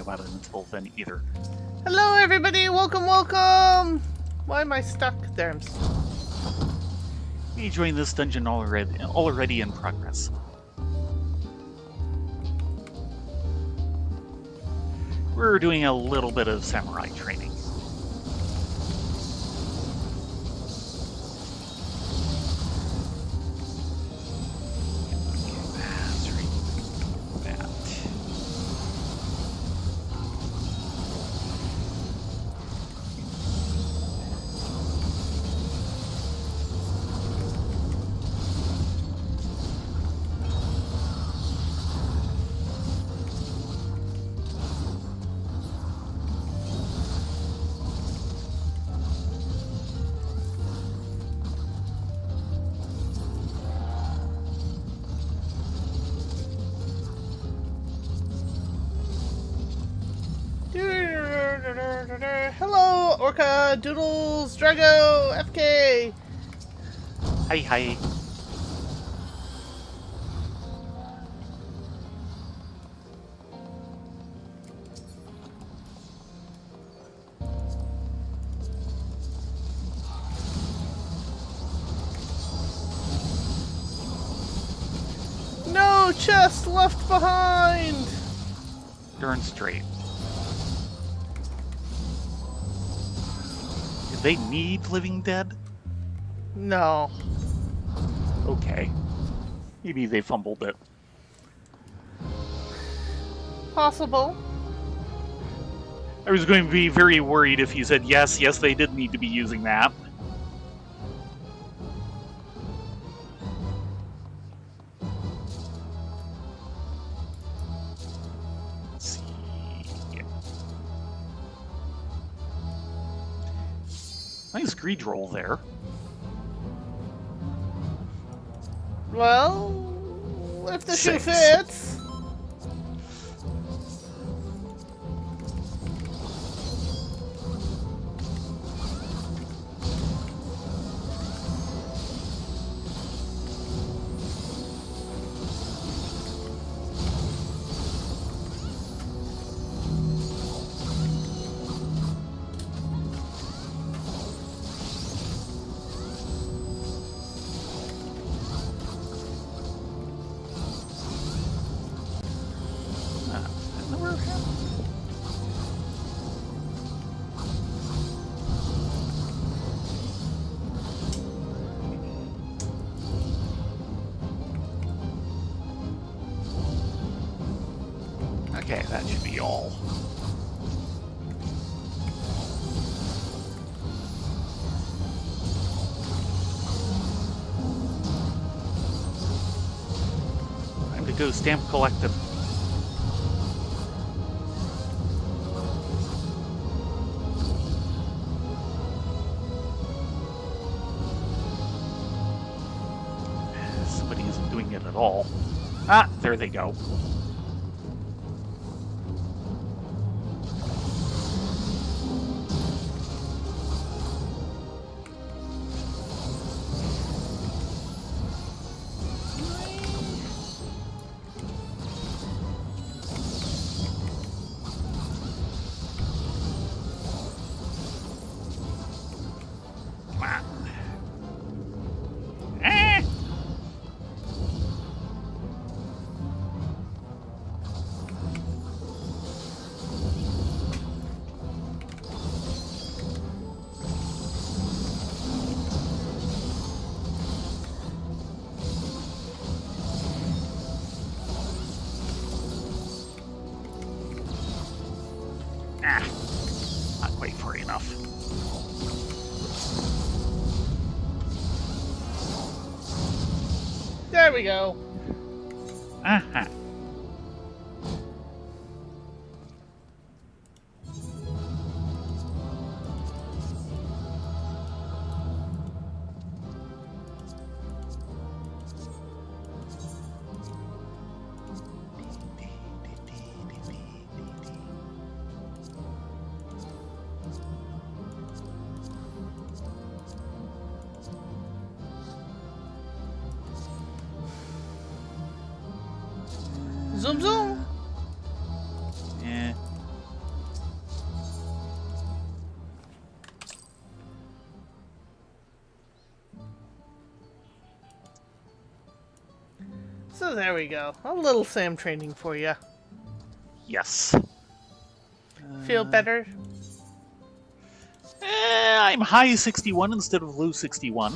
about it until then either. Hello, everybody! Welcome, welcome! Why am I stuck? There, I'm stuck. We joined this dungeon already in progress. We're doing a little bit of samurai training. Hello, Orca, Doodles, Drago, FK! Hi, hi. No chest left behind! Darn straight. Did they need living dead? No. Okay. Maybe they fumbled it. Possible. I was going to be very worried if you said yes, they did need to be using that. Let's see. Yeah. Nice greed roll there. Well, if the shoe 6. fits. Okay, that should be all. Time to go stamp collecting. Somebody isn't doing it at all. Ah, there they go. Not quite far enough. There we go. Uh-huh. Zoom zoom. Yeah. So there we go. A little SAM training for you. Yes. Feel better? I'm high 61 instead of low 61.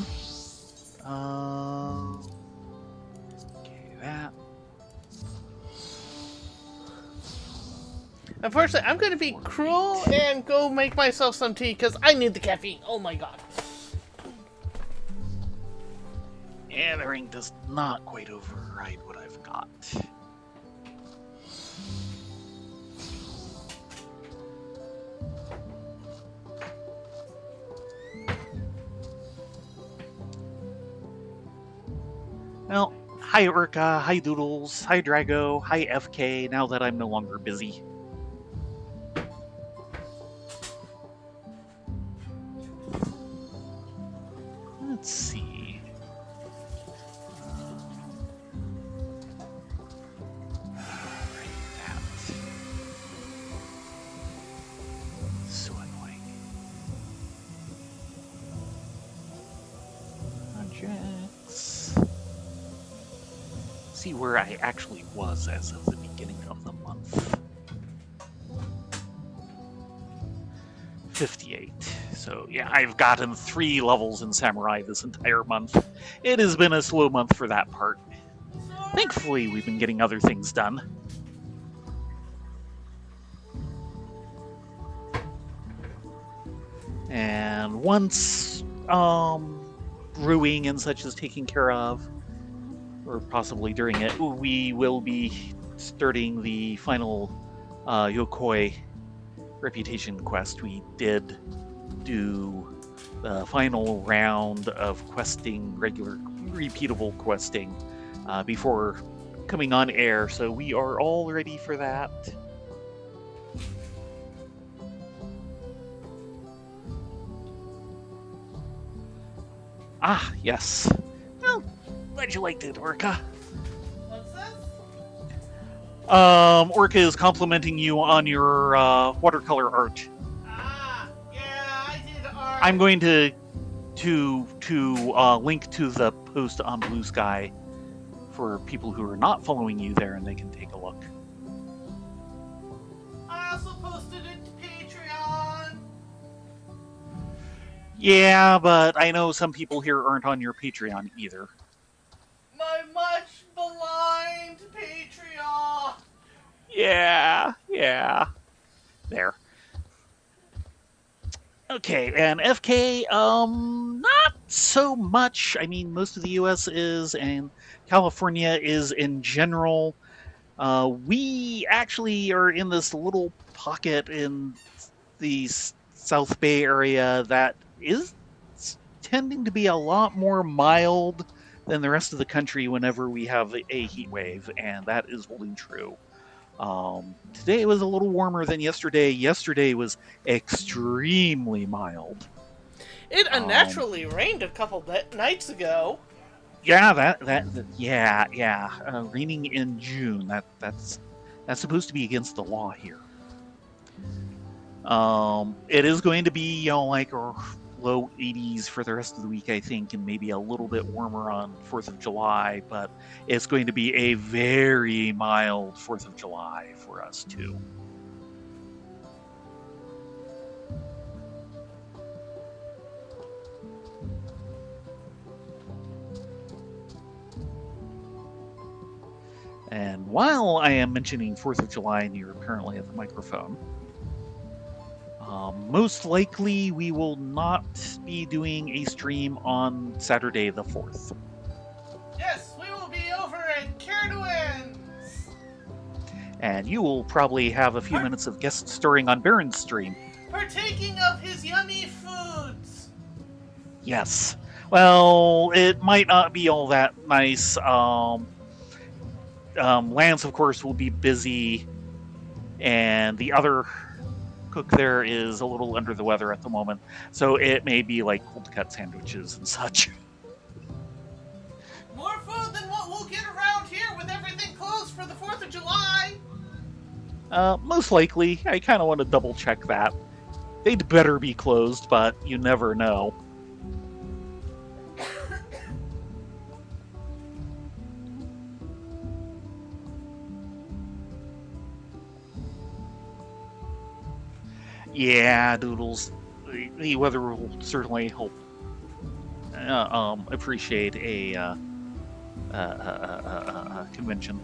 Okay, that. Unfortunately, I'm going to be cruel and go make myself some tea because I need the caffeine. Oh my god. Yeah, the ring does not quite override what I've got. Well, hi Urka, hi Doodles, hi Drago, hi FK, now that I'm no longer busy. Let's see. That. So annoying. Projects. See where I actually was as of the beginning of the month. 58. So yeah, I've gotten 3 levels in Samurai this entire month. It has been a slow month for that part. Thankfully, we've been getting other things done. And once brewing and such is taken care of, or possibly during it, we will be starting the final Yokoi reputation quest. We did do the final round of questing, regular repeatable questing, before coming on air, so we are all ready for that. Ah, yes. Well, glad you liked it, Orca. What's this? Orca is complimenting you on your watercolor art. Ah, yeah, I did art. I'm going to link to the post on Blue Sky for people who are not following you there, and they can take a look. I also posted it to Patreon. Yeah, but I know some people here aren't on your Patreon either. My much maligned Patreon. Yeah. There. Okay, and FK, not so much. I mean, most of the US is, and California is in general. We actually are in this little pocket in the South Bay area that is tending to be a lot more mild than the rest of the country whenever we have a heat wave, and that is holding true. Today was a little warmer than yesterday. Yesterday was extremely mild. It unnaturally rained a couple nights ago. Yeah, yeah. Raining in June. That's supposed to be against the law here. It is going to be, like low 80s for the rest of the week, I think, and maybe a little bit warmer on 4th of July, but it's going to be a very mild 4th of July for us, too. And while I am mentioning 4th of July and you're apparently at the microphone, most likely we will not be doing a stream on Saturday the 4th. Yes, we will be over at Carduins. And you will probably have a few minutes of guest starring on Baron's stream. Partaking of his yummy foods. Yes. Well, it might not be all that nice. Lance, of course, will be busy, and the other cook there is a little under the weather at the moment, so it may be like cold cut sandwiches and such. More food than what we'll get around here with everything closed for the 4th of July. Most likely. I kind of want to double check that. They'd better be closed, but you never know. Yeah, Doodles. The weather will certainly help. Appreciate a convention.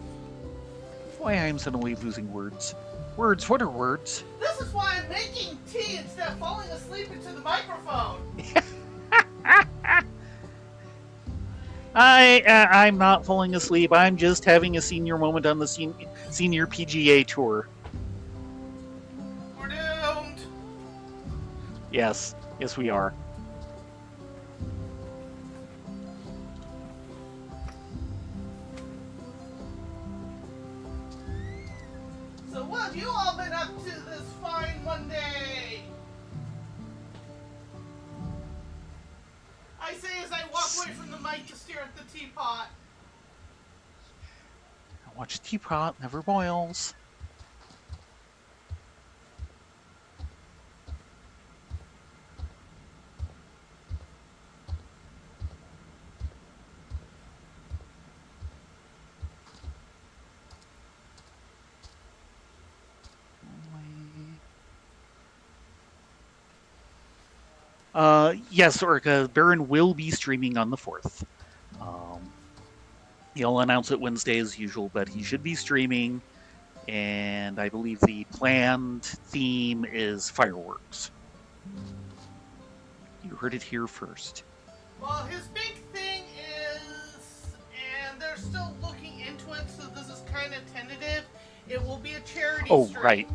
Why I am suddenly losing words. Words. What are words? This is why I'm making tea instead of falling asleep into the microphone. I'm not falling asleep. I'm just having a senior moment on the senior PGA tour. We're doomed. Yes, we are. So what have you all been up to this fine Monday? I say as I walk away from the mic to stare at the teapot. Watch teapot never boils. Yes, Orca, Baron will be streaming on the 4th. He'll announce it Wednesday as usual, but he should be streaming. And I believe the planned theme is fireworks. You heard it here first. Well, his big thing is, and they're still looking into it, so this is kind of tentative, it will be a charity stream. Right.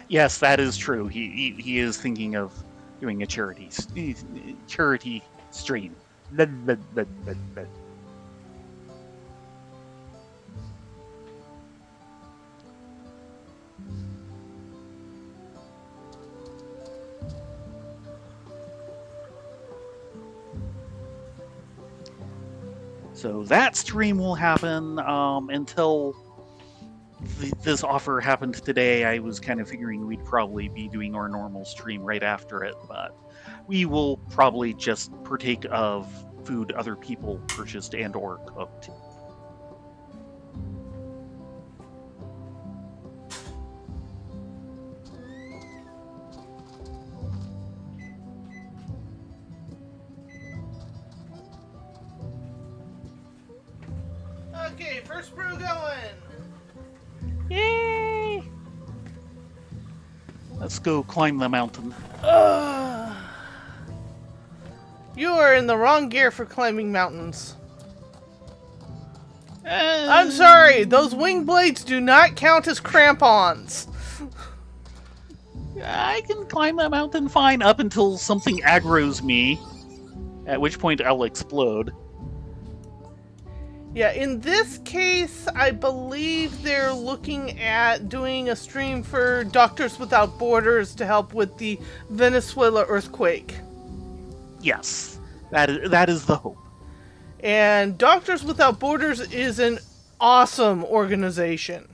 Yes, that is true. He is thinking of doing a charity stream. So that stream will happen until this offer happened today. I was kind of figuring we'd probably be doing our normal stream right after it, but we will probably just partake of food other people purchased and or cooked. Okay, first brew going. Yay! Let's go climb the mountain. You are in the wrong gear for climbing mountains. I'm sorry, those wing blades do not count as crampons. I can climb that mountain fine up until something aggroes me, at which point I'll explode. Yeah, in this case, I believe they're looking at doing a stream for Doctors Without Borders to help with the Venezuela earthquake. Yes, that is the hope. And Doctors Without Borders is an awesome organization.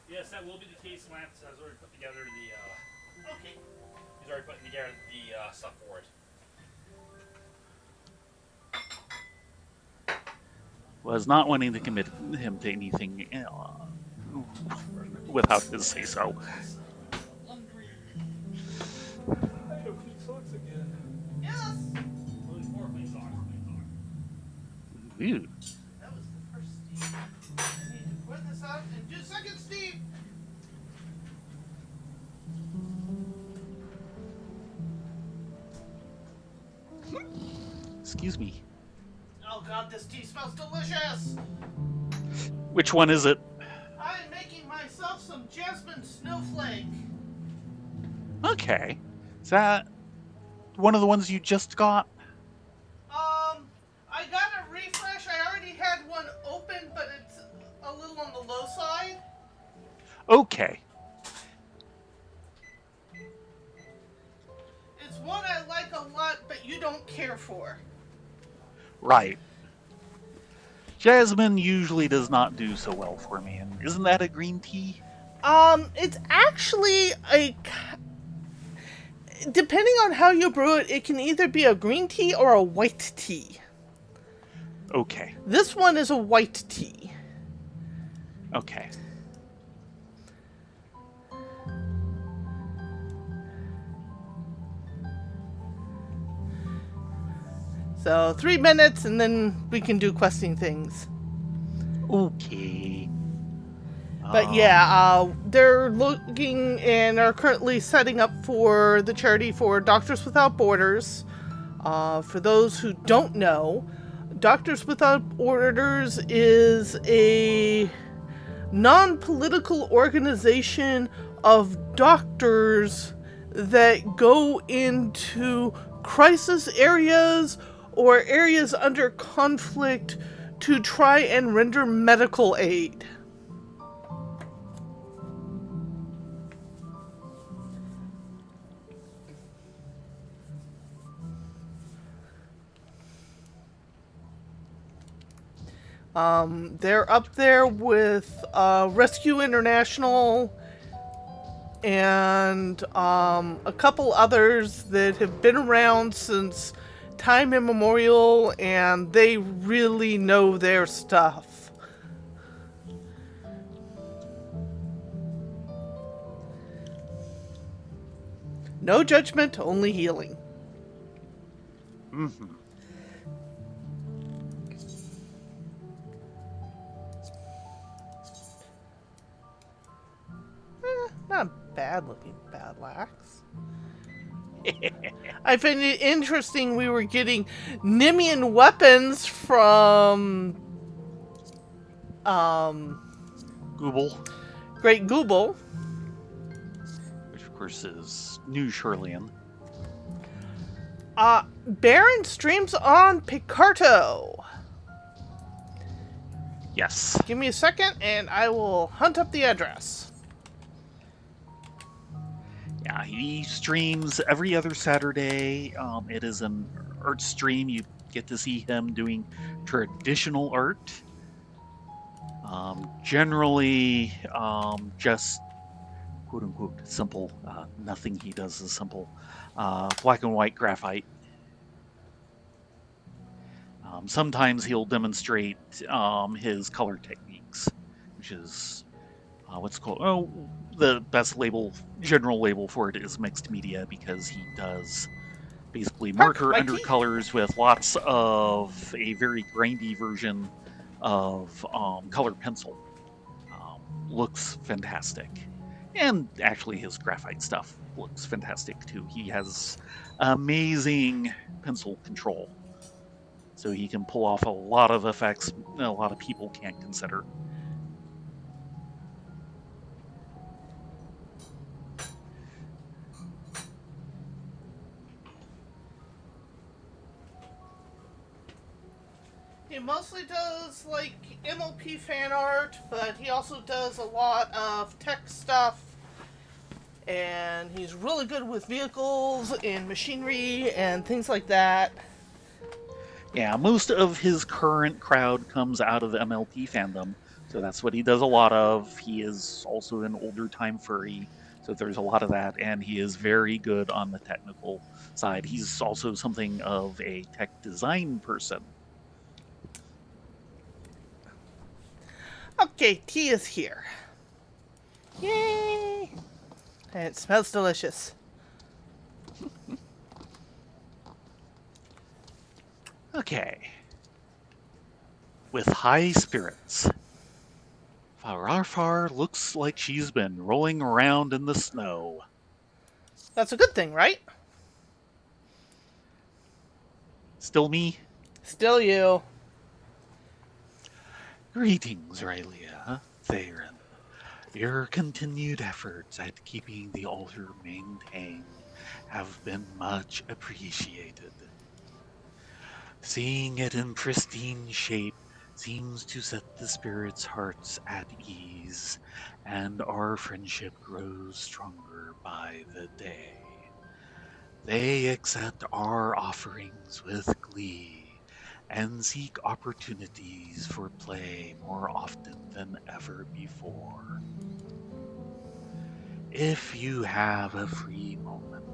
Yes, that will be the case. Lance has already put together the. Okay. He's already putting together the stuff for it. Was not wanting to commit him to anything without his say so. I have clean socks again. Yes! More clean socks. Ooh. That was the first Steve. I need to put this up in just a second, Steve. Excuse me. Oh god, this tea smells delicious! Which one is it? I'm making myself some jasmine snowflake. Okay. Is that one of the ones you just got? I got a refresh. I already had one open, but it's a little on the low side. Okay. It's one I like a lot, but you don't care for. Right. Jasmine usually does not do so well for me, and isn't that a green tea? It's actually depending on how you brew it, it can either be a green tea or a white tea. Okay. This one is a white tea. Okay. So 3 minutes, and then we can do questing things. Okay. But they're looking and are currently setting up for the charity for Doctors Without Borders. For those who don't know, Doctors Without Borders is a non-political organization of doctors that go into crisis areas or areas under conflict to try and render medical aid. They're up there with Rescue International and a couple others that have been around since time immemorial, and they really know their stuff. No judgment, only healing. Mm-hmm. Not bad looking Badlax. I find it interesting we were getting Nimian weapons from Google, Great Google. which of course is New Shirlian. Baron streams on Picarto. Yes. Give me a second and I will hunt up the address. Yeah, he streams every other Saturday. It is an art stream. You get to see him doing traditional art. Generally, just quote unquote simple. Nothing he does is simple. Black and white graphite. Sometimes he'll demonstrate his color techniques, which is what's called. Oh, the best general label for it is mixed media, because he does basically marker undercolors with lots of a very grindy version of color pencil. Looks fantastic. And actually, his graphite stuff looks fantastic too. He has amazing pencil control. So he can pull off a lot of effects a lot of people can't consider. He mostly does like MLP fan art, but he also does a lot of tech stuff. And he's really good with vehicles and machinery and things like that. Yeah, most of his current crowd comes out of the MLP fandom, so that's what he does a lot of. He is also an older time furry, so there's a lot of that, and he is very good on the technical side. He's also something of a tech design person. Okay, tea is here. Yay! And it smells delicious. Okay. With high spirits, Fararfar looks like she's been rolling around in the snow. That's a good thing, right? Still me? Still you. Greetings, Rylea, Theron. Your continued efforts at keeping the altar maintained have been much appreciated. Seeing it in pristine shape seems to set the spirits' hearts at ease, and our friendship grows stronger by the day. They accept our offerings with glee and seek opportunities for play more often than ever before. If you have a free moment,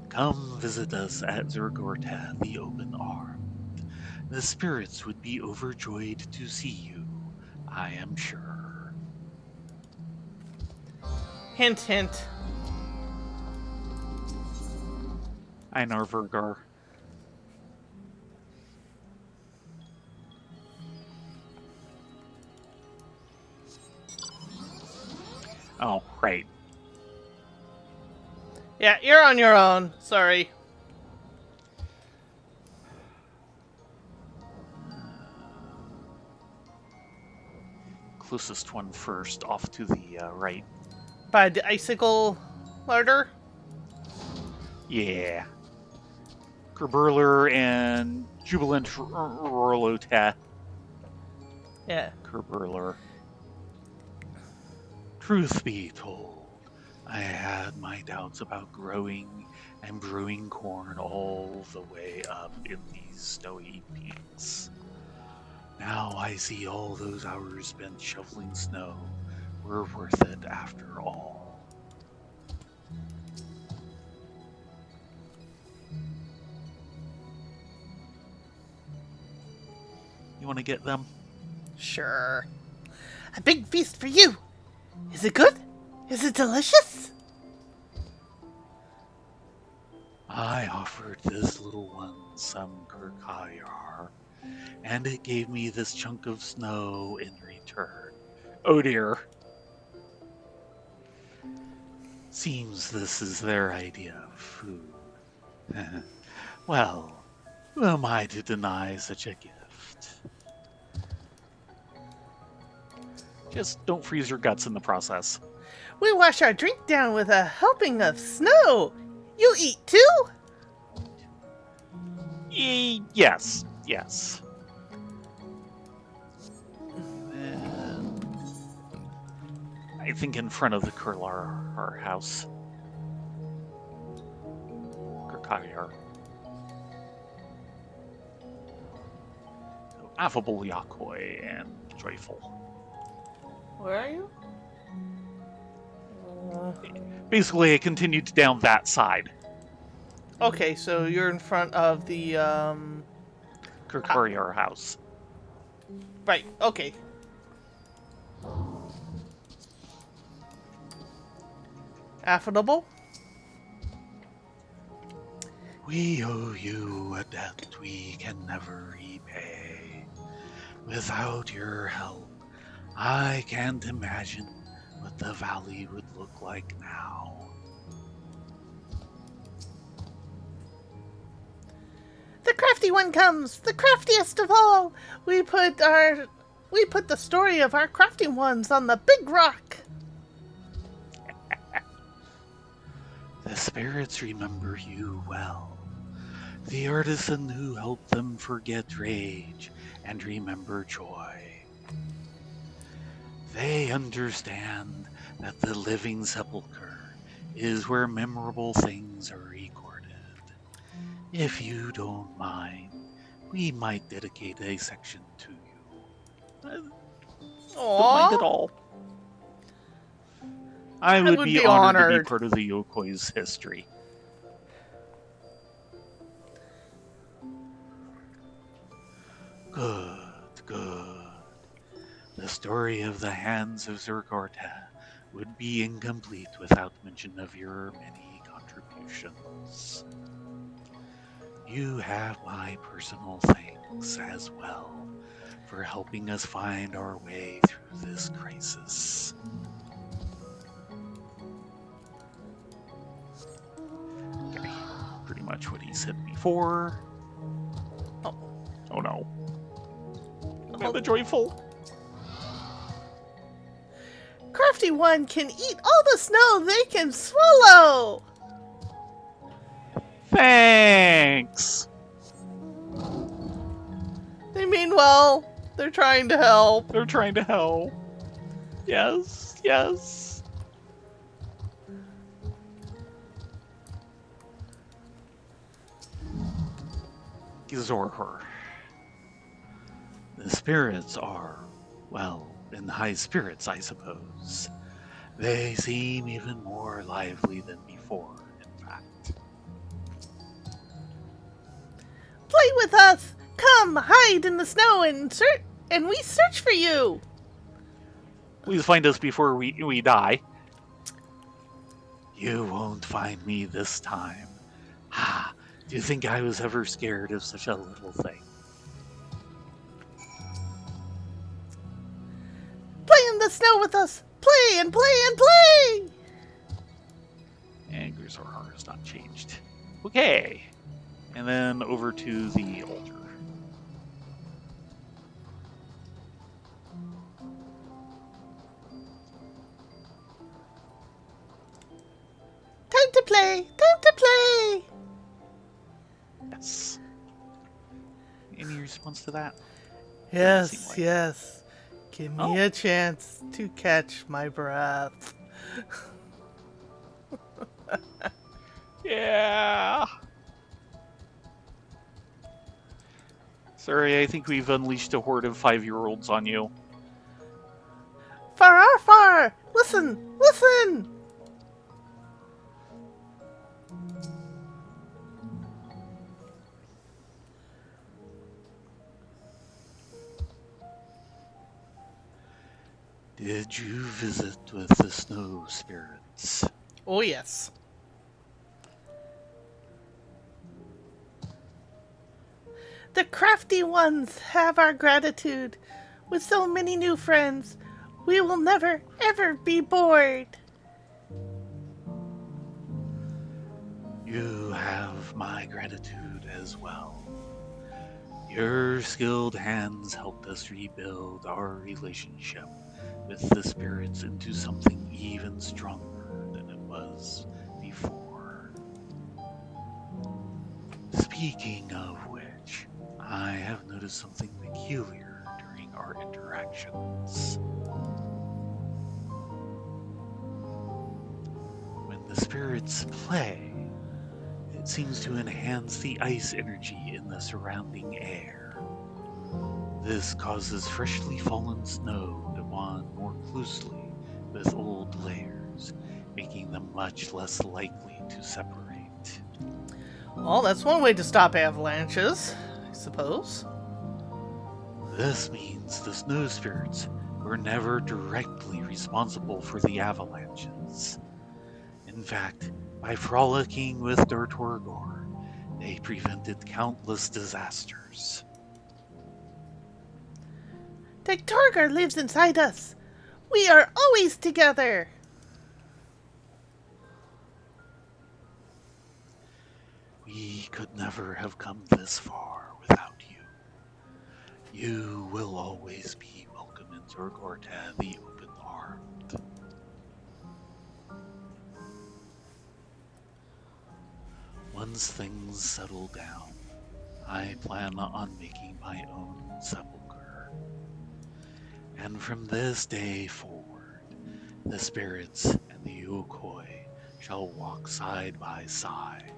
come visit us at Zergorta the Open Armed. The spirits would be overjoyed to see you, I am sure. Hint, hint. Einar Vergar. Oh, right. Yeah, you're on your own. Sorry. Closest one first, off to the right. By the icicle larder? Yeah. Kerburler and Jubilant Rorlota. Yeah. Kerburler. Truth be told, I had my doubts about growing and brewing corn all the way up in these snowy peaks. Now I see all those hours spent shoveling snow were worth it after all. You want to get them? Sure. A big feast for you. Is it good? Is it delicious? I offered this little one some Kirkayar, and it gave me this chunk of snow in return. Oh dear. Seems this is their idea of food. Well, who am I to deny such a gift? Just don't freeze your guts in the process. We wash our drink down with a helping of snow. You eat too? Yes, yes. And I think in front of the Kurlar house. Kirkayar. So, affable Yakoi and joyful. Where are you? Basically, I continued down that side. Okay, so you're in front of the, Kirkayar house. Right, okay. Affable? We owe you a debt we can never repay. Without your help, I can't imagine what the valley would look like now. The crafty one comes, the craftiest of all. We put the story of our crafty ones on the big rock. The spirits remember you well. The artisan who helped them forget rage and remember joy. They understand that the living sepulchre is where memorable things are recorded. If you don't mind, we might dedicate a section to you. Don't mind at all. I would be honored to be part of the Yokoi's history. Good, good. The story of the hands of Zergorta would be incomplete without mention of your many contributions. You have my personal thanks as well for helping us find our way through this crisis. Okay, pretty much what he said before. Oh no. And the joyful. Crafty one can eat all the snow they can swallow. Thanks. They mean well. They're trying to help. They're trying to help. Yes, yes. Gizorher. The spirits are, well, in high spirits, I suppose. They seem even more lively than before, in fact. Play with us. Come, hide in the snow and we search for you. Please find us before we die. You won't find me this time. Ah, do you think I was ever scared of such a little thing? Play in the snow with us! Play and play and play! And Grizzor has not changed. Okay. And then over to the altar. Time to play! Time to play! Yes. Any response to that? Yes, like- yes. Give me a chance to catch my breath. Yeah. Sorry, I think we've unleashed a horde of 5-year-olds on you. Far, far! Listen! Listen! Did you visit with the snow spirits? Oh, yes. The crafty ones have our gratitude. With so many new friends, we will never, ever be bored. You have my gratitude as well. Your skilled hands helped us rebuild our relationship with the spirits into something even stronger than it was before. Speaking of which, I have noticed something peculiar during our interactions. When the spirits play, it seems to enhance the ice energy in the surrounding air. This causes freshly fallen snow to bond more closely with old layers, making them much less likely to separate. Well, that's one way to stop avalanches, I suppose. This means the snow spirits were never directly responsible for the avalanches. In fact, by frolicking with Durtorgor, they prevented countless disasters. Torgar lives inside us. We are always together. We could never have come this far without you. You will always be welcome in Torgorta the Open-Armed. Once things settle down, I plan on making my own sepulcher. And from this day forward, the spirits and the Yukoi shall walk side by side.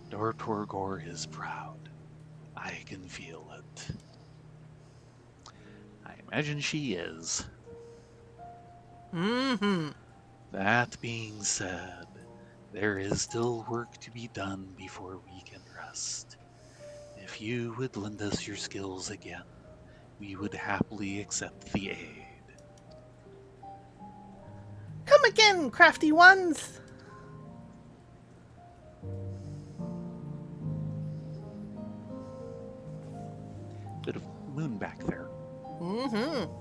Dortorgor is proud. I can feel it. I imagine she is. Mm-hmm. That being said, there is still work to be done before we can rest. If you would lend us your skills again, we would happily accept the aid. Come again, crafty ones. Bit of moon back there. Mm-hmm.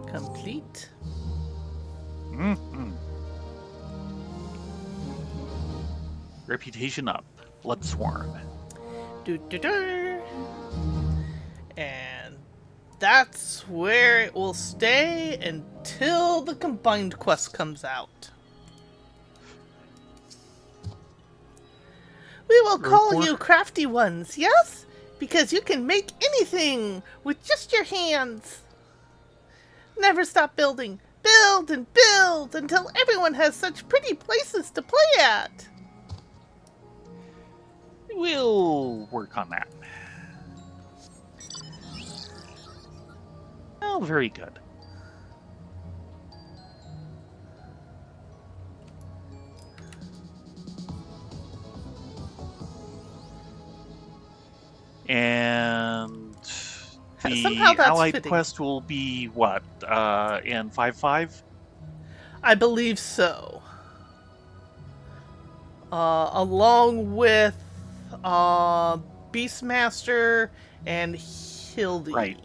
Complete. Mm-hmm. Reputation up. Blood Swarm. Do-do-do. And that's where it will stay until the combined quest comes out. We will call you crafty ones, yes? Because you can make anything with just your hands. Never stop building. Build and build until everyone has such pretty places to play at. We'll work on that. very good. And Somehow the that's allied fitting. quest will be what? In 5.5? I believe so. Along with Beastmaster and Hildy. Right.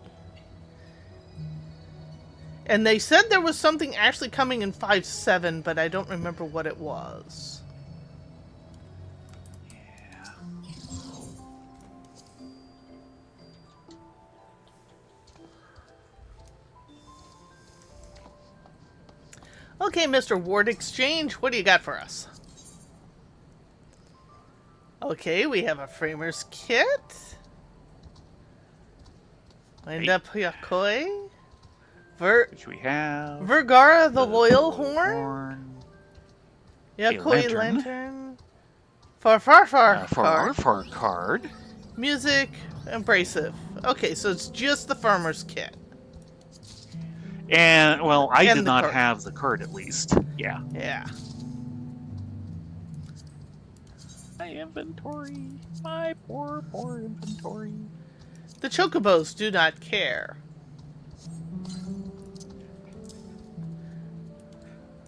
And they said there was something actually coming in 5.7, but I don't remember what it was. Yeah. Okay, Mr. Ward Exchange, what do you got for us? Okay, we have a framer's kit. Wind up Yakoi. Which we have. Vergara the Loyal Horn. Yakoi lantern. Lantern. Far For card. Music. Abrasive. Okay, so it's just the farmer's kit. And, well, I And did the not card. have the card at least. Yeah. Yeah. My inventory. My poor inventory. The chocobos do not care.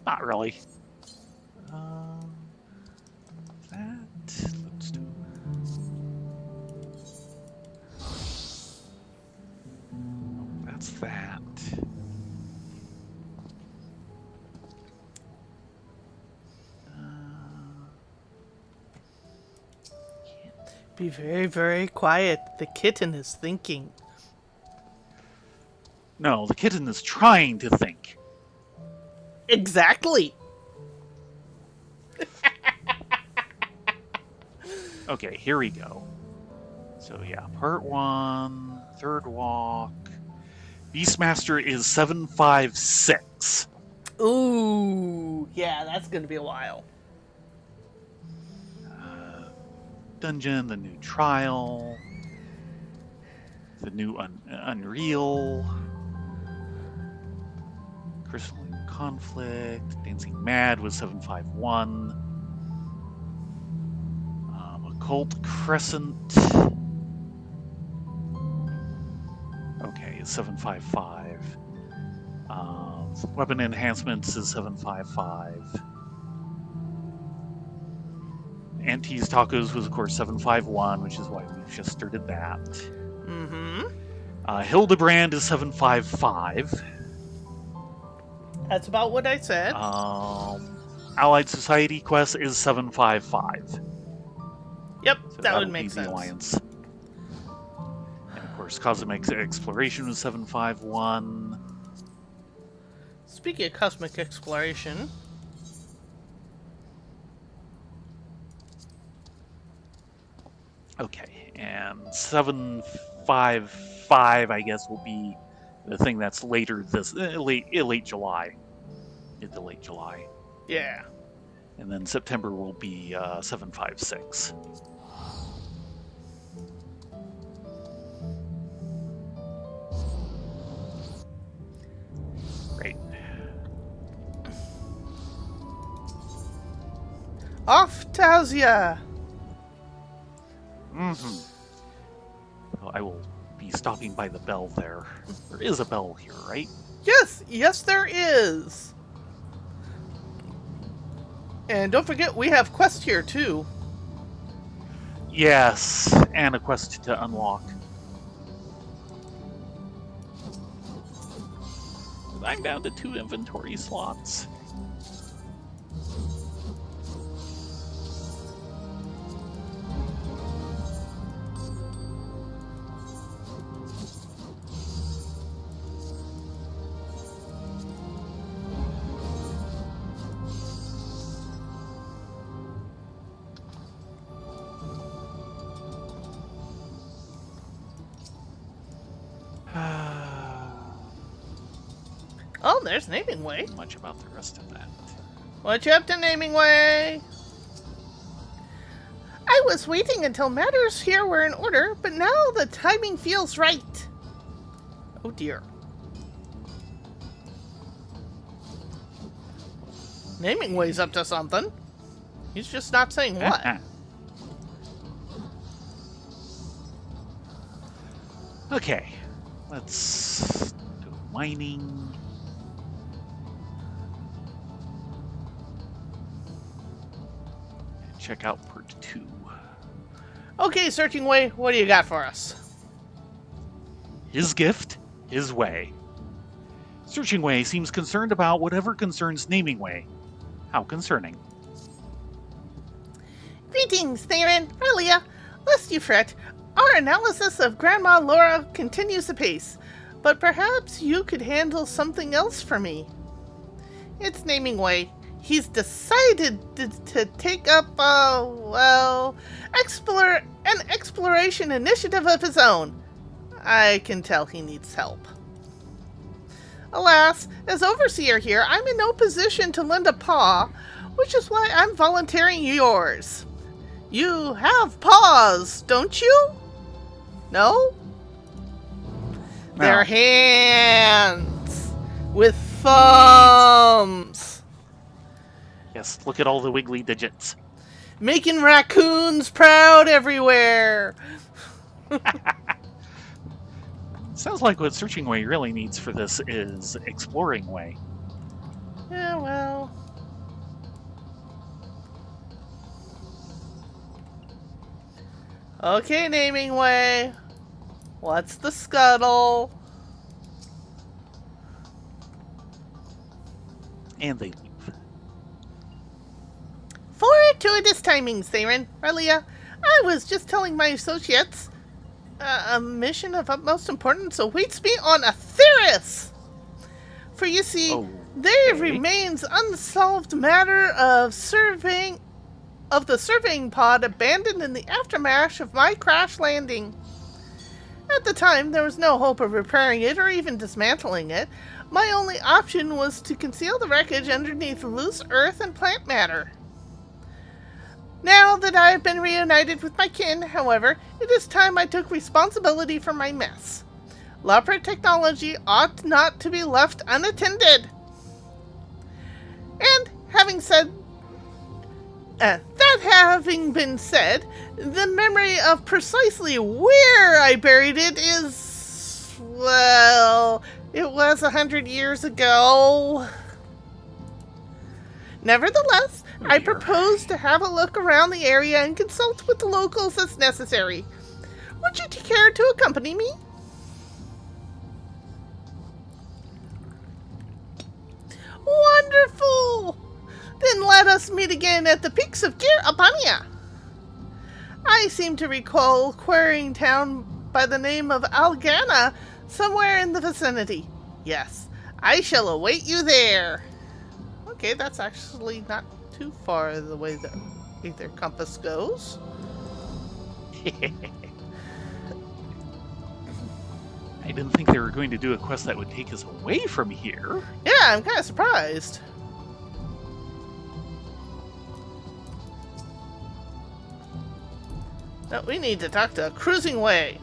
Not really. That. Let's do. Oh, that's that. Be very, very quiet. The kitten is thinking. No, the kitten is trying to think. Exactly. Okay, here we go. So yeah, part 1, third walk. Beastmaster is 756. Ooh, yeah, that's gonna be a while. Dungeon, the new trial, the new Unreal, Crystalline Conflict, Dancing Mad was 751, Occult Crescent, okay, it's 755, Weapon Enhancements is 755. Auntie's Tacos was, of course, 751, which is why we've just started that. Mm-hmm. Hildebrand is 755. That's about what I said. Allied Society Quest is 755. Yep, So that would be make the sense. Alliance. And, of course, Cosmic Exploration was 751. Speaking of cosmic exploration, Okay, and 755, I guess, will be the thing that's later this late July, into late July, yeah. and then September will be 756. Great. Off Tausia! Mm-hmm. Well, I will be stopping by the bell there. There is a bell here, right? Yes, there is. And don't forget, we have quest here too. Yes, and a quest to unlock. I'm down to 2 inventory slots. Oh, there's Naming Way. Much about the rest of that. What you up to, Naming Way? I was waiting until matters here were in order, but now the timing feels right. Oh dear. Naming Way's up to something. He's just not saying what. Okay, let's do mining. And check out port 2. Okay, Searching Way, what do you got for us? His gift, his way. Searching Way seems concerned about whatever concerns Naming Way. How concerning. Greetings, Theron, Relia. Lest you fret, our analysis of Grandma Laura continues apace, but perhaps you could handle something else for me. It's Naming Way. He's decided to take up, an exploration initiative of his own. I can tell he needs help. Alas, as overseer here, I'm in no position to lend a paw, which is why I'm volunteering yours. You have paws, don't you? No? No. They're hands with thumbs. Yes, look at all the wiggly digits. Making raccoons proud everywhere. Sounds like what Searching Way really needs for this is Exploring Way. Yeah, well. Okay, Naming Way. What's the scuttle? And they leave. Fortuitous timing, Theron. Relia, I was just telling my associates a mission of utmost importance awaits me on Atheris. For you see, there remains unsolved matter of the surveying pod abandoned in the aftermath of my crash landing. At the time, there was no hope of repairing it or even dismantling it. My only option was to conceal the wreckage underneath loose earth and plant matter. Now that I have been reunited with my kin, however, it is time I took responsibility for my mess. Leopard technology ought not to be left unattended. And having been said, the memory of precisely where I buried it is, well, it was 100 years ago. Nevertheless, I propose to have a look around the area and consult with the locals as necessary. Would you care to accompany me? Wonderful! Then let us meet again at the peaks of Gir Abania. I seem to recall querying town by the name of Algana somewhere in the vicinity. Yes, I shall await you there. Okay, that's actually not too far the way the Aether Compass goes. I didn't think they were going to do a quest that would take us away from here. Yeah, I'm kind of surprised. No, we need to talk to Cruising Way.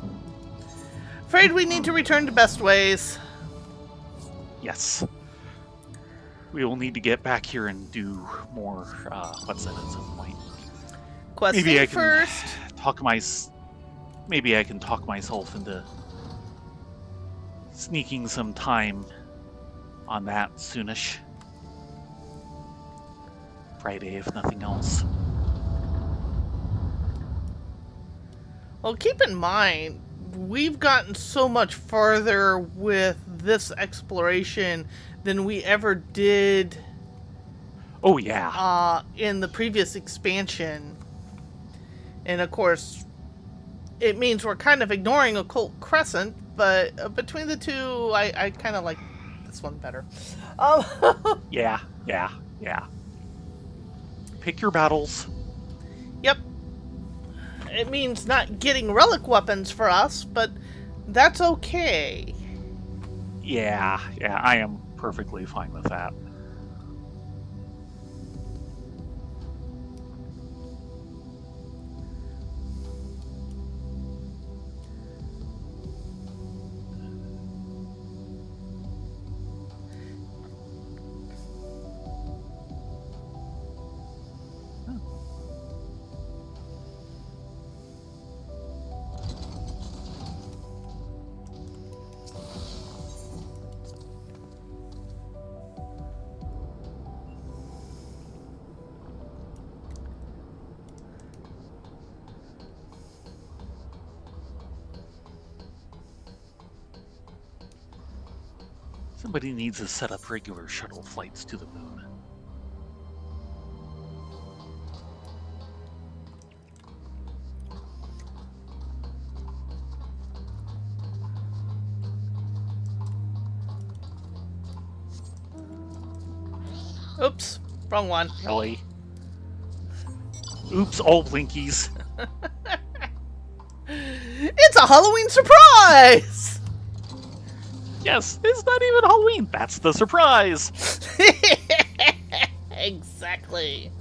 Afraid we need to return to Best Ways. Yes. We will need to get back here and do more what's that at some point. Questing Maybe I can first. Maybe I can talk myself into sneaking some time on that soonish. Friday, if nothing else. Well, keep in mind, we've gotten so much farther with this exploration than we ever did. Oh yeah. In the previous expansion. And of course, it means we're kind of ignoring Occult Crescent, but between the two, I kind of like this one better. Yeah. Pick your battles. Yep. It means not getting relic weapons for us, but that's okay. Yeah, I am perfectly fine with that. Somebody needs to set up regular shuttle flights to the moon. Oops, wrong one. Really? Oops, all Blinkies. It's a Halloween surprise! Yes, it's not even Halloween. That's the surprise. Exactly.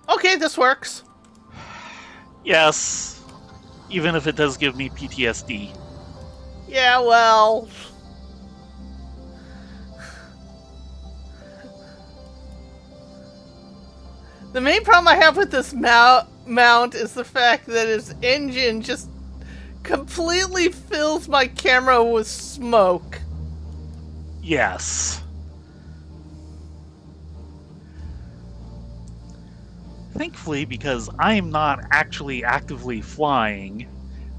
Okay, this works. Yes, even if it does give me PTSD. Yeah, well... The main problem I have with this mount is the fact that its engine just completely fills my camera with smoke. Yes. Thankfully, because I'm not actually actively flying,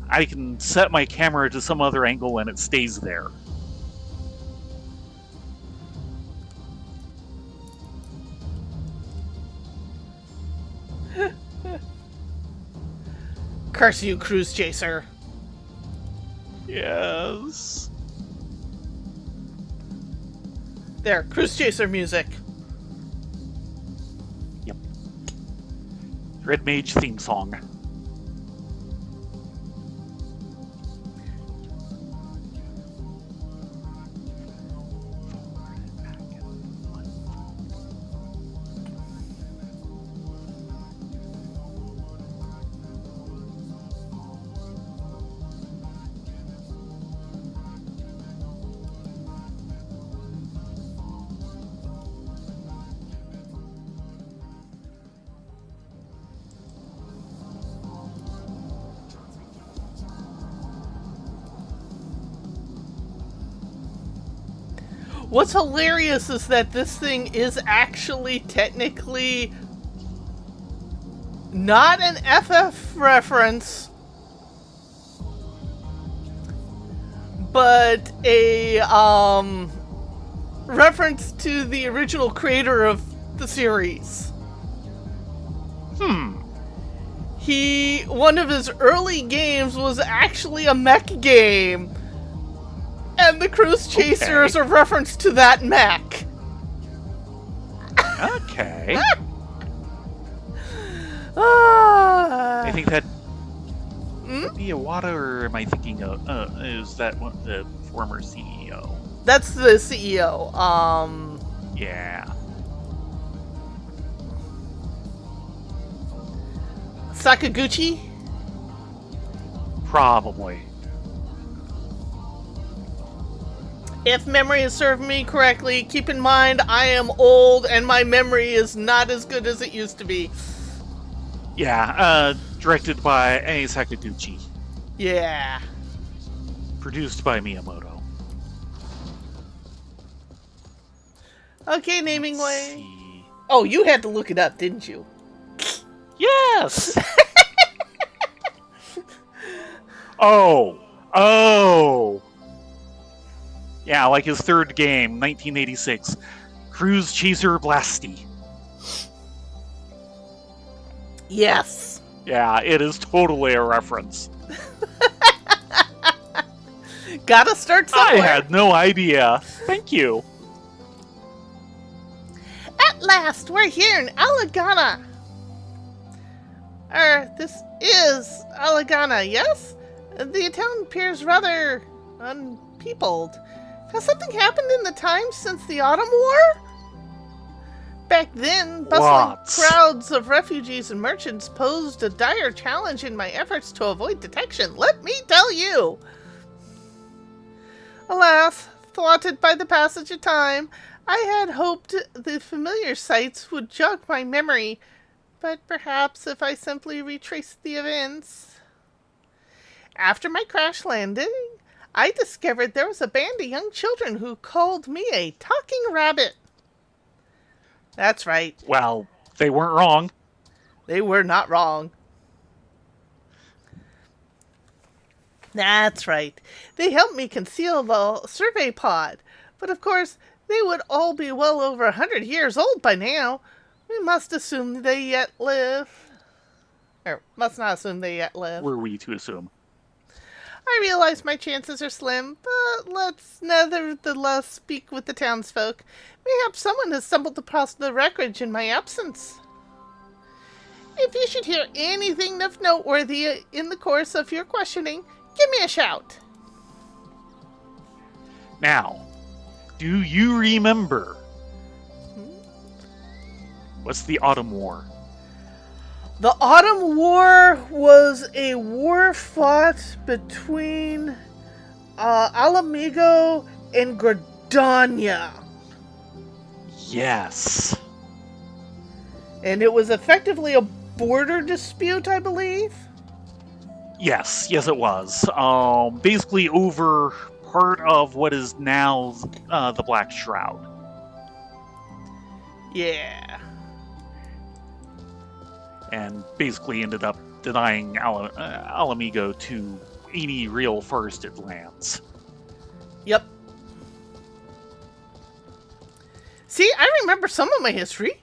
I can set my camera to some other angle and it stays there. Curse you, Cruise Chaser. Yes. There, Cruise Chaser music. Yep. Red Mage theme song. What's hilarious is that this thing is actually technically not an FF reference, but a reference to the original creator of the series. One of his early games was actually a mech game. And the Cruise Chaser is a reference to that mech. Okay. I I think that would be Iwata, or am I thinking of, is that one, the former CEO? That's the CEO. Yeah. Sakaguchi? Probably. If memory has served me correctly, keep in mind I am old and my memory is not as good as it used to be. Yeah, directed by Sakaguchi. Yeah. Produced by Miyamoto. Okay, naming Let's way. see. Oh, you had to look it up, didn't you? Yes! Oh! Yeah, like his third game, 1986, Cruise Chaser Blasty. Yes. Yeah, it is totally a reference. Gotta start I somewhere. had no idea. Thank you. At last, we're here in Alagana. This is Alagana, yes? The town appears rather unpeopled. Has something happened in the time since the Autumn War? Back then, bustling Lots. crowds of refugees and merchants posed a dire challenge in my efforts to avoid detection, let me tell you. Alas, thwarted by the passage of time, I had hoped the familiar sights would jog my memory, but perhaps if I simply retraced the events. After my crash landing, I discovered there was a band of young children who called me a talking rabbit. That's right. Well, they weren't wrong. They were not wrong. That's right. They helped me conceal the survey pod. But of course, they would all be well over 100 years old by now. We must assume they yet live. Or must not assume they yet live. Were we to assume? I realize my chances are slim, but let's nevertheless speak with the townsfolk. Mayhap someone has stumbled across the wreckage in my absence. If you should hear anything of noteworthy in the course of your questioning, give me a shout. Now, do you remember? What's the Autumn War? The Autumn War was a war fought between Alamigo and Gridania. Yes. And it was effectively a border dispute, I believe. Yes, it was. Basically over part of what is now the Black Shroud. Yeah. And basically ended up denying Alamigo to any real forested lands. Yep. See, I remember some of my history.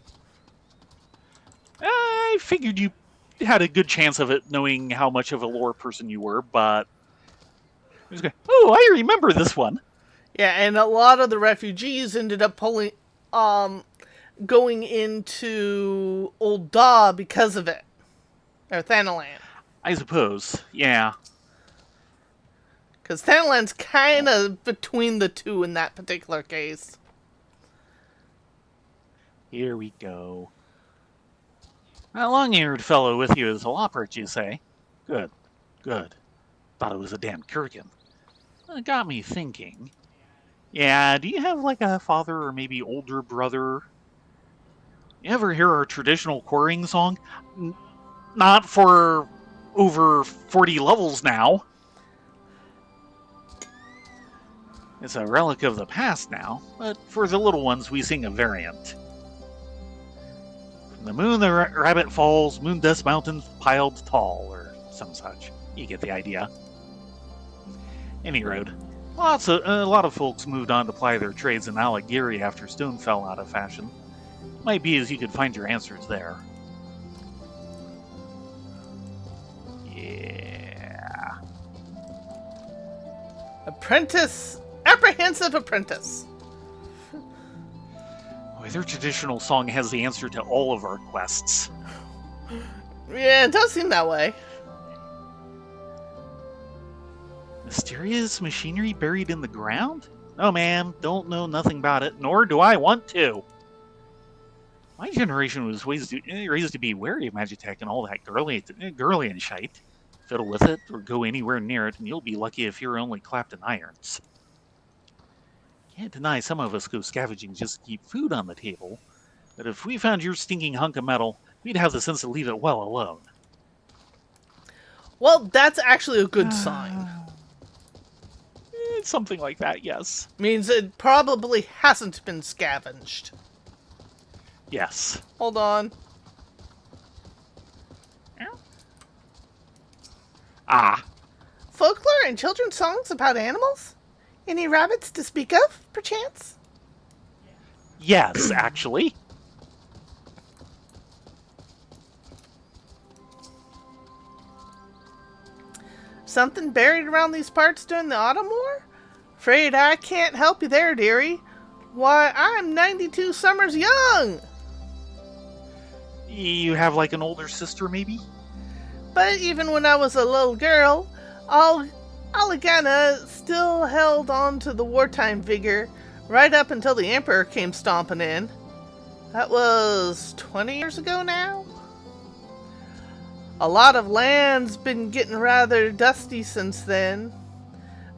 I figured you had a good chance of it, knowing how much of a lore person you were, but... Oh, I remember this one. Yeah, and a lot of the refugees ended up going into Old Daw because of it. Or Thanalan. I suppose, yeah. Because Thanalan's kind of between the two in that particular case. Here we go. A long-eared fellow with you is a lopert, you say? Good. Thought it was a damn Kurgan. It got me thinking. Yeah, do you have like a father or maybe older brother? You ever hear our traditional quarrying song? Not for over 40 levels now. It's a relic of the past now, but for the little ones we sing a variant. From the moon the rabbit falls, moon dust mountains piled tall, or some such. You get the idea. Any road. A lot of folks moved on to ply their trades in Alagiri after stone fell out of fashion. Might be as you could find your answers there. Yeah. Apprehensive apprentice. Boy, their traditional song has the answer to all of our quests. Yeah, it does seem that way. Mysterious machinery buried in the ground? Oh man, don't know nothing about it, nor do I want to. My generation was raised to be wary of Magitech and all that girly and shite. Fiddle with it, or go anywhere near it, and you'll be lucky if you're only clapped in irons. Can't deny some of us go scavenging just to keep food on the table, but if we found your stinking hunk of metal, we'd have the sense to leave it well alone. Well, that's actually a good sign. Something like that, yes. Means it probably hasn't been scavenged. Yes. Hold on. Ah. Folklore and children's songs about animals? Any rabbits to speak of, perchance? Yes, actually. Something buried around these parts during the autumn war? Afraid I can't help you there, dearie. Why, I'm 92 summers young! You have like an older sister, maybe? But even when I was a little girl, Alagana still held on to the wartime vigor right up until the Emperor came stomping in. That was 20 years ago now? A lot of land's been getting rather dusty since then.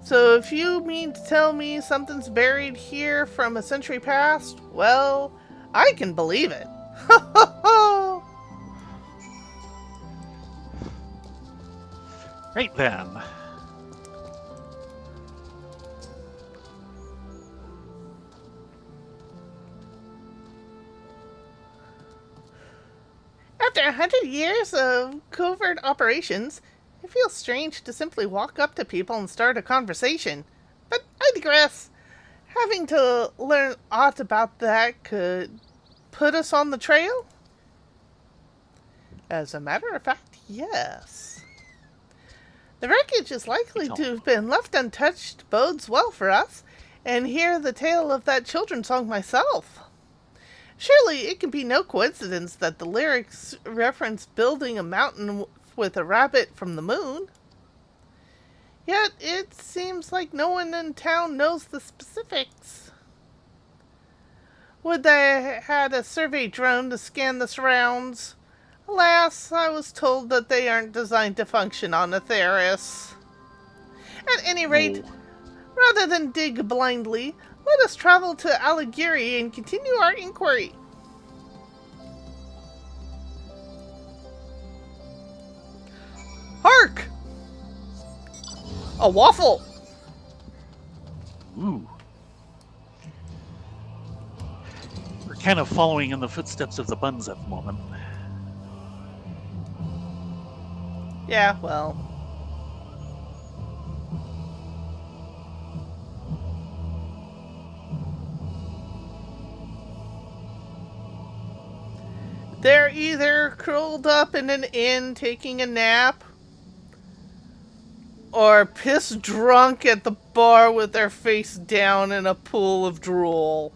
So if you mean to tell me something's buried here from a century past, well, I can believe it. Ho ho ho! Right then. After 100 years of covert operations, it feels strange to simply walk up to people and start a conversation. But I digress. Having to learn aught about that could put us on the trail? As a matter of fact, yes. The wreckage is likely to have been left untouched bodes well for us, and hear the tale of that children's song myself. Surely it can be no coincidence that the lyrics reference building a mountain with a rabbit from the moon. Yet it seems like no one in town knows the specifics. Would they had a survey drone to scan the surrounds? Alas, I was told that they aren't designed to function on Atheris. At any rate, rather than dig blindly, let us travel to Alighieri and continue our inquiry. Hark! A waffle! Ooh. We're kind of following in the footsteps of the buns at the moment. Yeah, well. They're either curled up in an inn taking a nap, or pissed drunk at the bar with their face down in a pool of drool.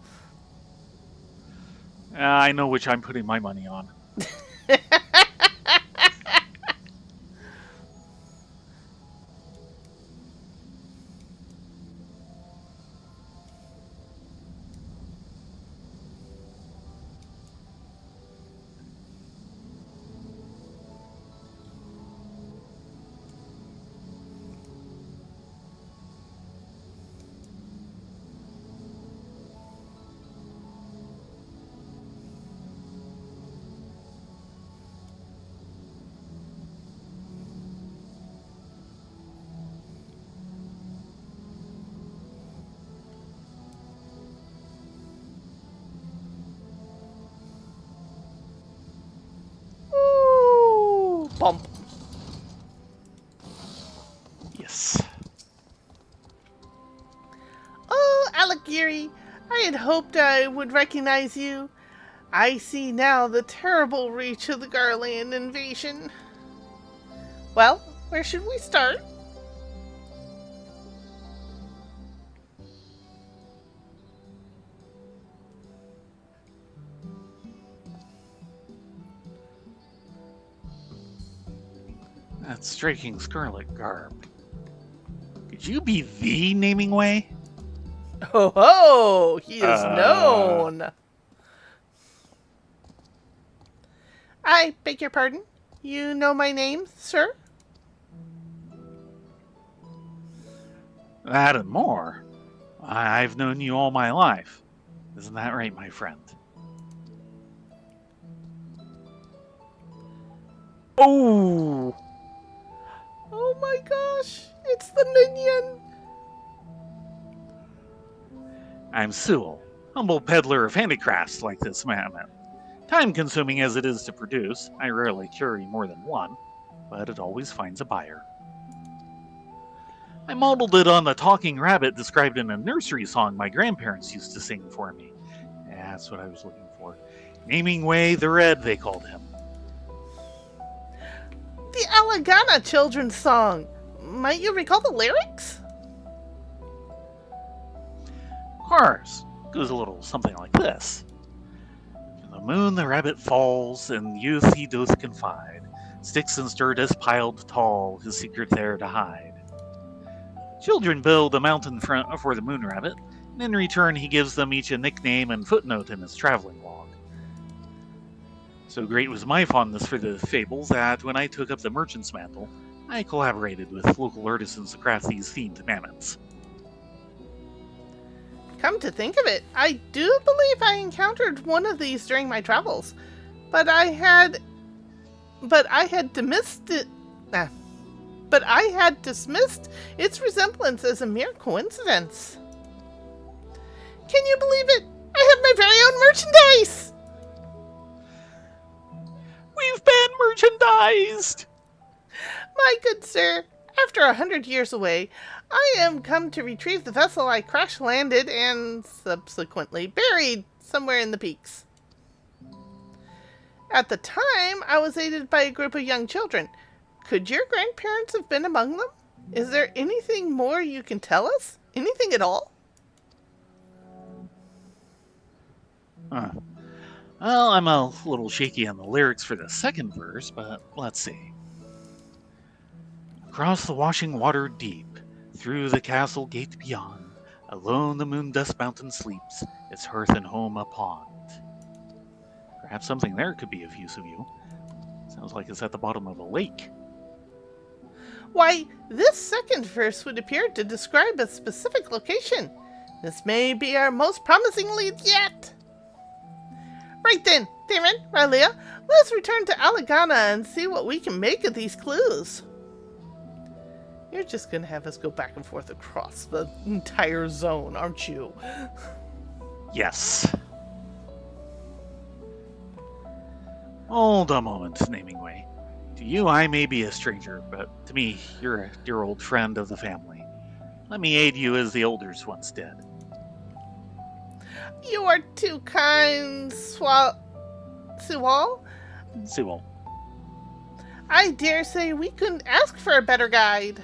I know which I'm putting my money on. Ooh, bump. Yes. Oh, Alighieri, I had hoped I would recognize you. I see now the terrible reach of the Garland invasion. Well, where should we start? That striking scarlet garb. Could you be the naming way? Ho ho! He is known. I beg your pardon? You know my name, sir? That and more. I've known you all my life. Isn't that right, my friend? Oh! Oh my gosh, it's the minion! I'm Sewell, humble peddler of handicrafts like this mammoth. Time-consuming as it is to produce, I rarely carry more than one, but it always finds a buyer. I modeled it on the talking rabbit described in a nursery song my grandparents used to sing for me. Yeah, that's what I was looking for. Naming Way the Red, they called him. The Alagana children's song. Might you recall the lyrics? Ours goes a little something like this. In the moon the rabbit falls, and youth he doth confide. Sticks and sturdice piled tall, his secret there to hide. Children build a mountain front for the moon rabbit, and in return he gives them each a nickname and footnote in his traveling log. So great was my fondness for the fable that when I took up the merchant's mantle, I collaborated with local artisans to craft these themed mammoths. Come to think of it, I do believe I encountered one of these during my travels, but I had dismissed its resemblance as a mere coincidence. Can you believe it? I have my very own merchandise! We've been merchandised! My good sir, after 100 years away, I am come to retrieve the vessel I crash-landed and subsequently buried somewhere in the peaks. At the time, I was aided by a group of young children. Could your grandparents have been among them? Is there anything more you can tell us? Anything at all? Huh. Well, I'm a little shaky on the lyrics for the second verse, but let's see. Across the washing water deep, through the castle gate beyond, alone the moon dust mountain sleeps, its hearth and home a pond. Perhaps something there could be of use of you. Sounds like it's at the bottom of a lake. Why, this second verse would appear to describe a specific location. This may be our most promising lead yet. Right then, Damon, Rylea, let's return to Alagana and see what we can make of these clues. You're just going to have us go back and forth across the entire zone, aren't you? Yes. Hold a moment, Naming Way. To you, I may be a stranger, but to me, you're a dear old friend of the family. Let me aid you as the elders once did. You are too kind, Sewall. Sewell. I dare say we couldn't ask for a better guide.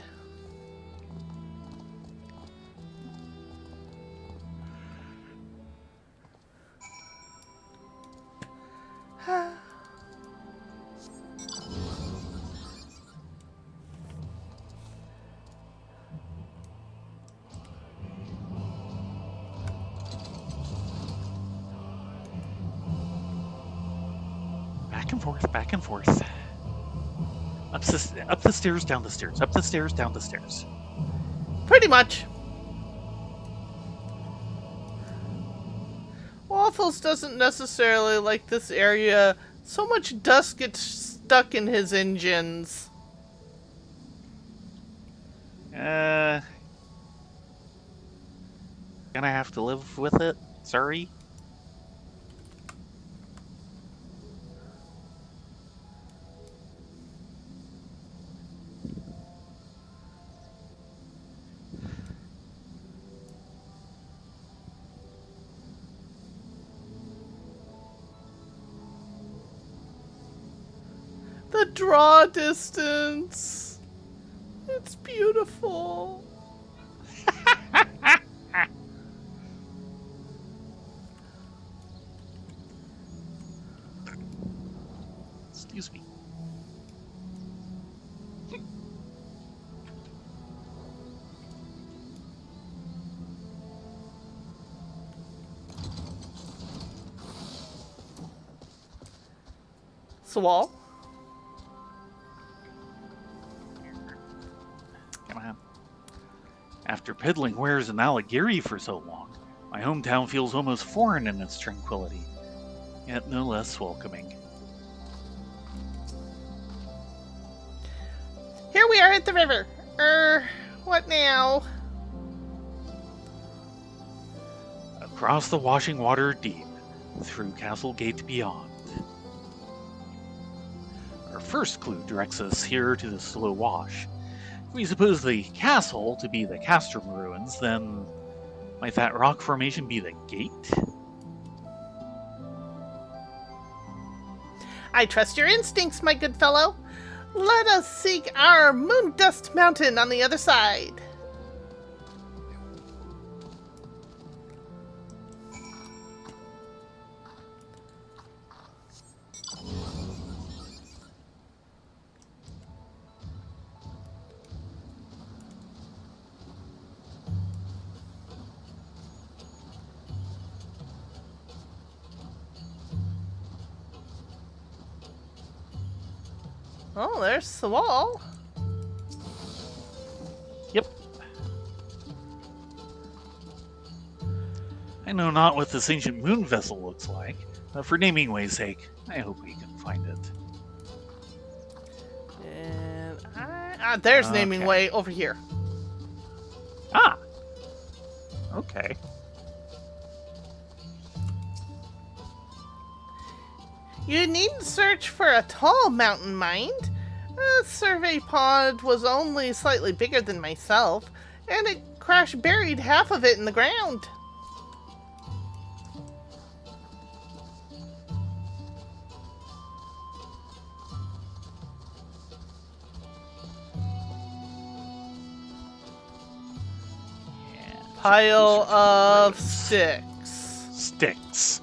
Back and forth. Up the stairs, down the stairs. Up the stairs, down the stairs. Pretty much. Waffles doesn't necessarily like this area. So much dust gets stuck in his engines. Gonna have to live with it. Sorry. The draw distance. It's beautiful. Excuse me. Sewall? Come on. After peddling wares in Alligiri for so long, my hometown feels almost foreign in its tranquility, yet no less welcoming. Here we are at the river. What now? Across the washing water deep, through Castle Gate beyond. Our first clue directs us here to the slow wash. we suppose the castle to be the Castrum ruins, then might that rock formation be the gate? I trust your instincts, my good fellow. Let us seek our Moondust Mountain on the other side. Oh, there's the wall. Yep. I know not what this ancient moon vessel looks like, but for naming way's sake, I hope we can find it. And there's naming way over here. Ah! Okay. You needn't search for a tall mountain, mind. The survey pod was only slightly bigger than myself, and it crash buried half of it in the ground. Yeah, Pile of ruins. sticks. Sticks.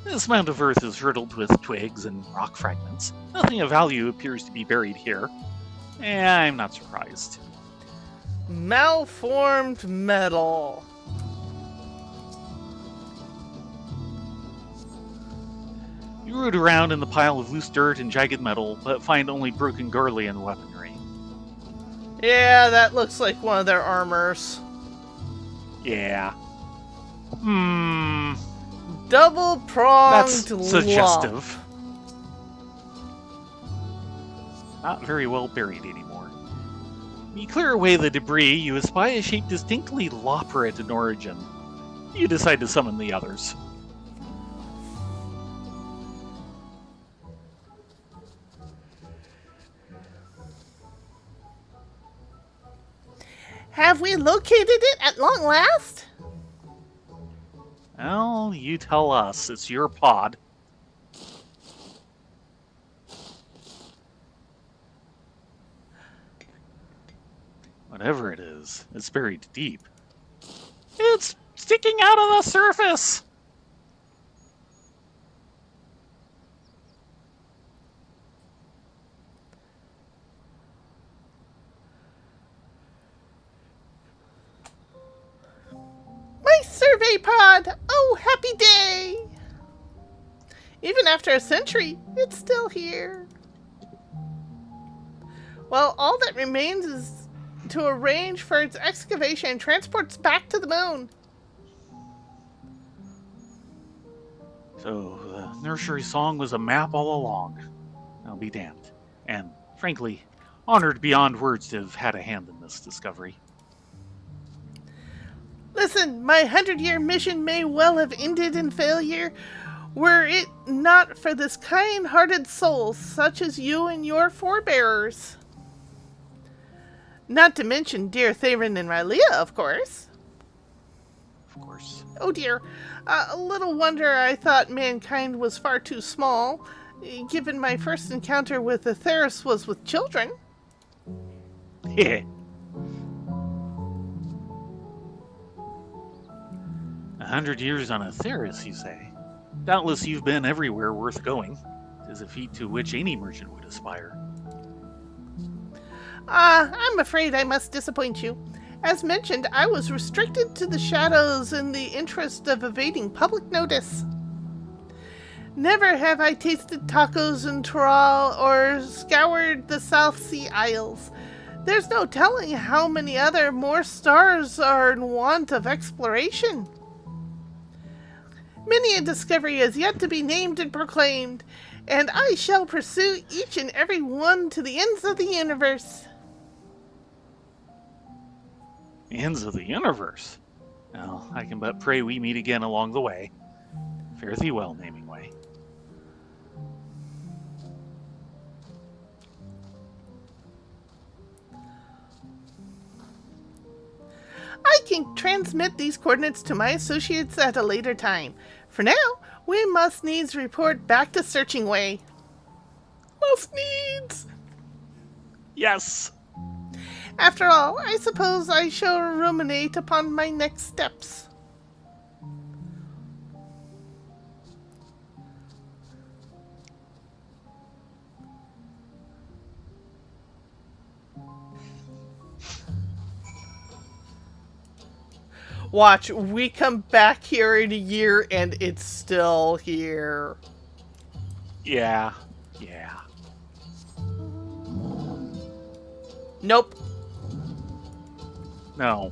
This mound of earth is riddled with twigs and rock fragments. Nothing of value appears to be buried here. I'm not surprised. Malformed metal. You root around in the pile of loose dirt and jagged metal, but find only broken Garlean weaponry. Yeah, that looks like one of their armors. Yeah. Double-pronged That's suggestive. Not very well buried anymore. You clear away the debris, you espy a shape distinctly loperate in origin. You decide to summon the others. Have we located it at long last? Well, you tell us. It's your pod. Whatever it is, it's buried deep. It's sticking out of the surface! My survey pod! Oh, happy day! Even after a century, it's still here. Well, all that remains is to arrange for its excavation and transports back to the moon. So, the nursery song was a map all along. I'll be damned. And, frankly, honored beyond words to have had a hand in this discovery. Listen, my 100-year mission may well have ended in failure were it not for this kind-hearted soul such as you and your forebearers. Not to mention dear Theron and Rylea, of course. Of course. Oh dear, a little wonder I thought mankind was far too small, given my first encounter with Atheris was with children. Heh. 100 years on Atheris, you say? Doubtless you've been everywhere worth going. 'Tis a feat to which any merchant would aspire. I'm afraid I must disappoint you. As mentioned, I was restricted to the shadows in the interest of evading public notice. Never have I tasted tacos in Toral or scoured the South Sea Isles. There's no telling how many other more stars are in want of exploration. Many a discovery is yet to be named and proclaimed, and I shall pursue each and every one to the ends of the universe. The ends of the universe. Well, I can but pray we meet again along the way. Fare thee well, Naming Way. can transmit these coordinates to my associates at a later time. For now, we must needs report back to Searching Way. Must needs! Yes. After all, I suppose I shall ruminate upon my next steps. Watch, we come back here in a year and it's still here. Yeah. Yeah. Nope. No.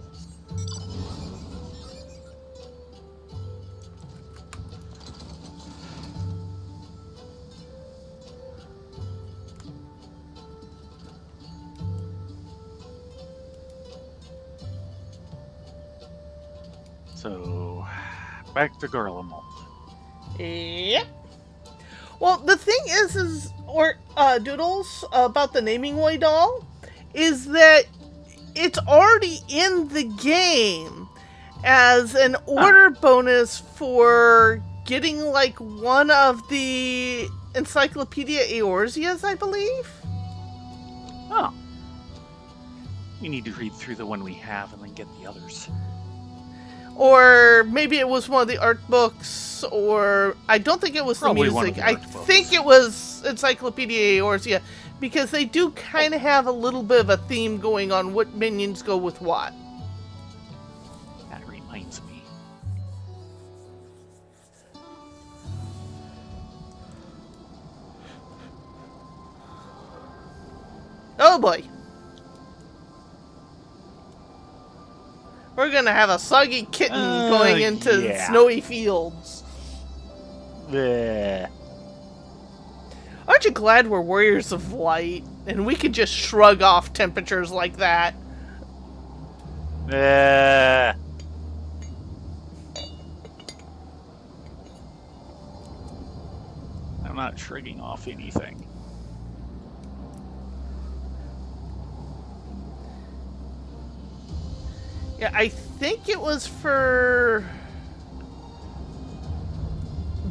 So, back to Garlemald. Yep. Well, the thing is Doodles, about the Naming Way doll, is that it's already in the game as an order bonus for getting, like, one of the Encyclopedia Eorzeas, I believe? Oh. We need to read through the one we have and then get the others. Or maybe it was one of the art books, or I don't think it was Probably the one of music. the I art books. think it was Encyclopedia Eorzea, because they do kind of have a little bit of a theme going on what minions go with what. That reminds me. Oh boy. We're gonna have a soggy kitten going into yeah. snowy fields. Bleh. Aren't you glad we're warriors of light and we can just shrug off temperatures like that? Bleh. I'm not shrugging off anything. Yeah, I think it was for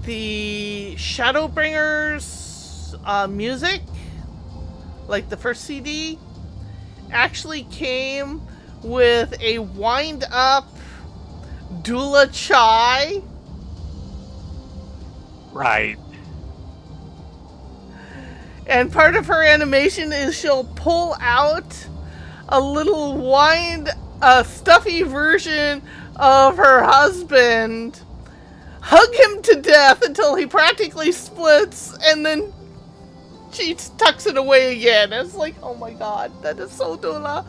the Shadowbringers music, like the first CD, actually came with a wind-up Dula Chai. Right. And part of her animation is she'll pull out a little stuffy version of her husband, hug him to death until he practically splits, and then she tucks it away again. It's like, oh my god, that is so Dula.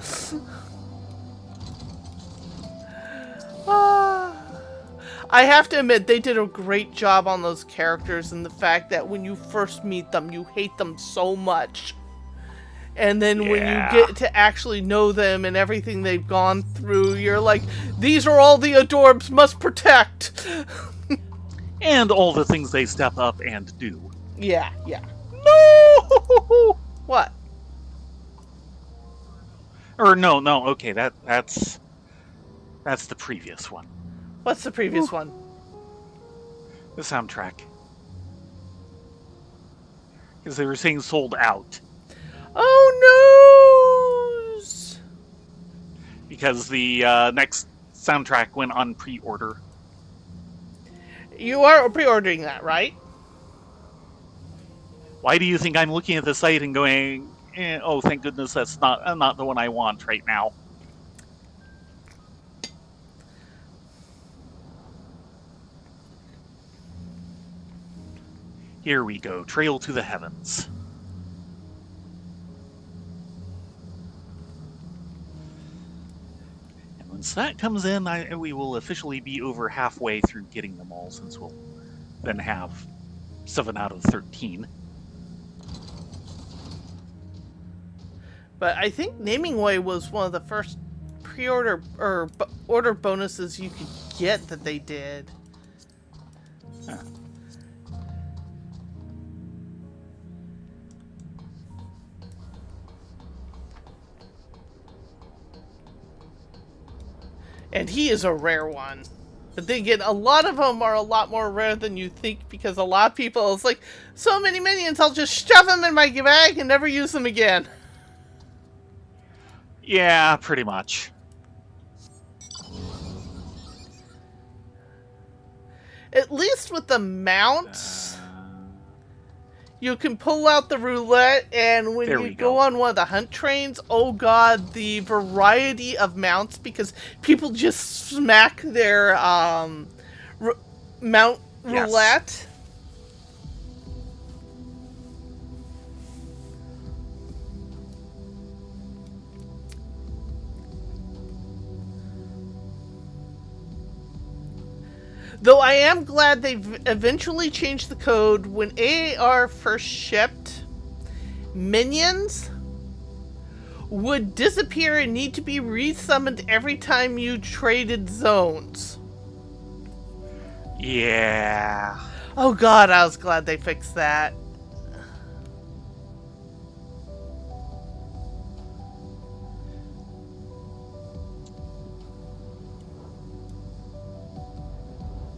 I have to admit, they did a great job on those characters, and the fact that when you first meet them, you hate them so much. And then when you get to actually know them and everything they've gone through, you're like, these are all the adorbs must protect. And all the things they step up and do. Yeah. No! What? Or no, okay, that's the previous one. What's the previous one? The soundtrack. Because they were saying sold out. Oh noes! Because the next soundtrack went on pre-order. You are pre-ordering that, right? Why do you think I'm looking at the site and going, oh, thank goodness that's not the one I want right now? Here we go, Trail to the Heavens. And once that comes in, we will officially be over halfway through getting them all, since we'll then have 7 out of 13. But I think Naming Way was one of the first pre-order or order bonuses you could get that they did. Huh. And he is a rare one. But then again, a lot of them are a lot more rare than you think because a lot of people, it's like, so many minions, I'll just shove them in my bag and never use them again. Yeah, pretty much. At least with the mounts, you can pull out the roulette, and when you go on one of the hunt trains, oh god, the variety of mounts, because people just smack their mount roulette. Though I am glad they've eventually changed the code. When AAR first shipped, minions would disappear and need to be resummoned every time you traded zones. Yeah. Oh god, I was glad they fixed that.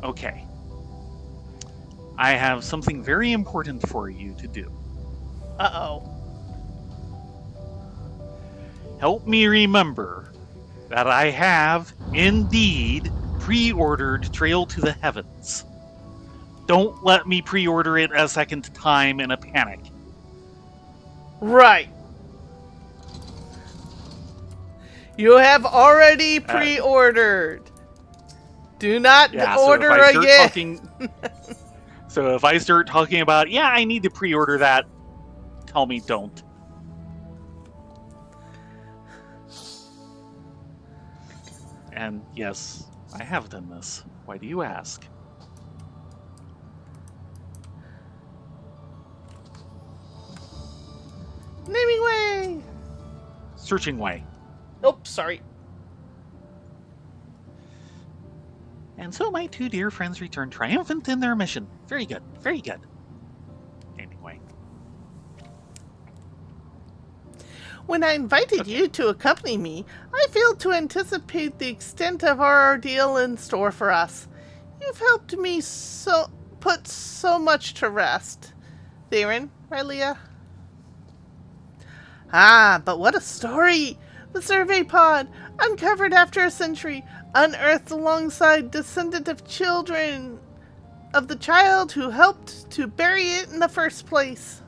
Okay. I have something very important for you to do. Uh-oh. Help me remember that I have indeed pre-ordered Trail to the Heavens. Don't let me pre-order it a second time in a panic. Right. You have already pre-ordered. Do not order again. So if I start talking about, yeah, I need to pre-order that, tell me don't. And yes, I have done this. Why do you ask? Naming way! Searching way. Oh, sorry. And so my two dear friends return triumphant in their mission. Very good, very good. Anyway. When I invited you to accompany me, I failed to anticipate the extent of our ordeal in store for us. You've helped me put so much to rest. Theron, Rylea? Ah, but what a story! The survey pod, uncovered after a century, unearthed alongside descendant of children of the child who helped to bury it in the first place.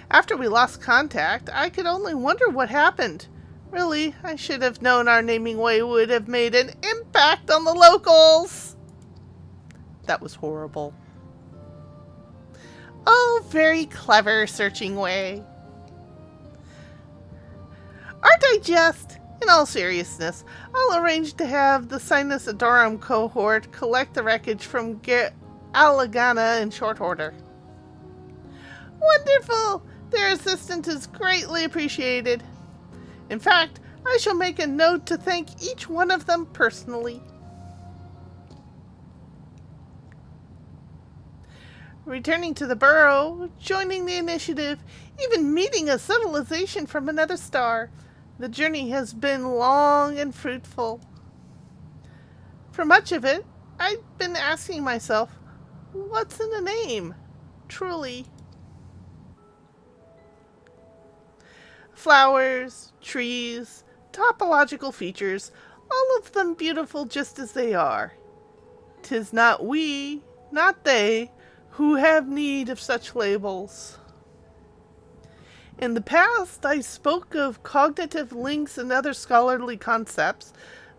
After we lost contact, I could only wonder what happened. Really, I should have known our naming way would have made an impact on the locals. That was horrible. Oh, very clever searching way. Aren't I just? In all seriousness, I'll arrange to have the Sinus Adorum cohort collect the wreckage from Alagana in short order. Wonderful! Their assistance is greatly appreciated. In fact, I shall make a note to thank each one of them personally. Returning to the burrow, joining the initiative, even meeting a civilization from another star. The journey has been long and fruitful. For much of it, I've been asking myself, what's in a name? Truly. Flowers, trees, topological features, all of them beautiful just as they are. 'Tis not we, not they, who have need of such labels. In the past, I spoke of cognitive links and other scholarly concepts,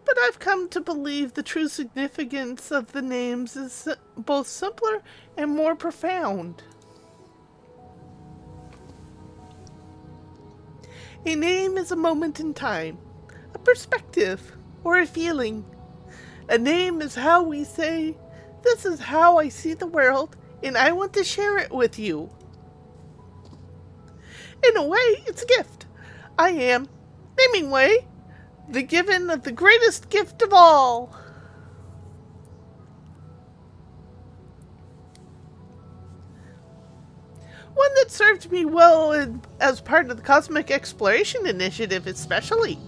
but I've come to believe the true significance of the names is both simpler and more profound. A name is a moment in time, a perspective, or a feeling. A name is how we say, this is how I see the world, and I want to share it with you. In a way, it's a gift. I am, naming way, the given of the greatest gift of all. One that served me well as part of the Cosmic Exploration Initiative especially.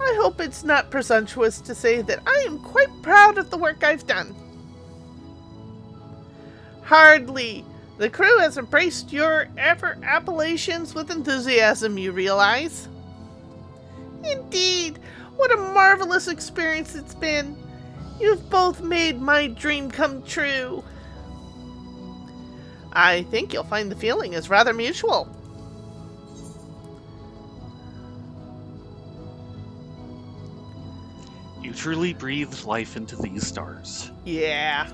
I hope it's not presumptuous to say that I am quite proud of the work I've done. Hardly. The crew has embraced your appellations with enthusiasm, you realize. Indeed, what a marvelous experience it's been. You've both made my dream come true. I think you'll find the feeling is rather mutual. You truly breathed life into these stars. Yeah.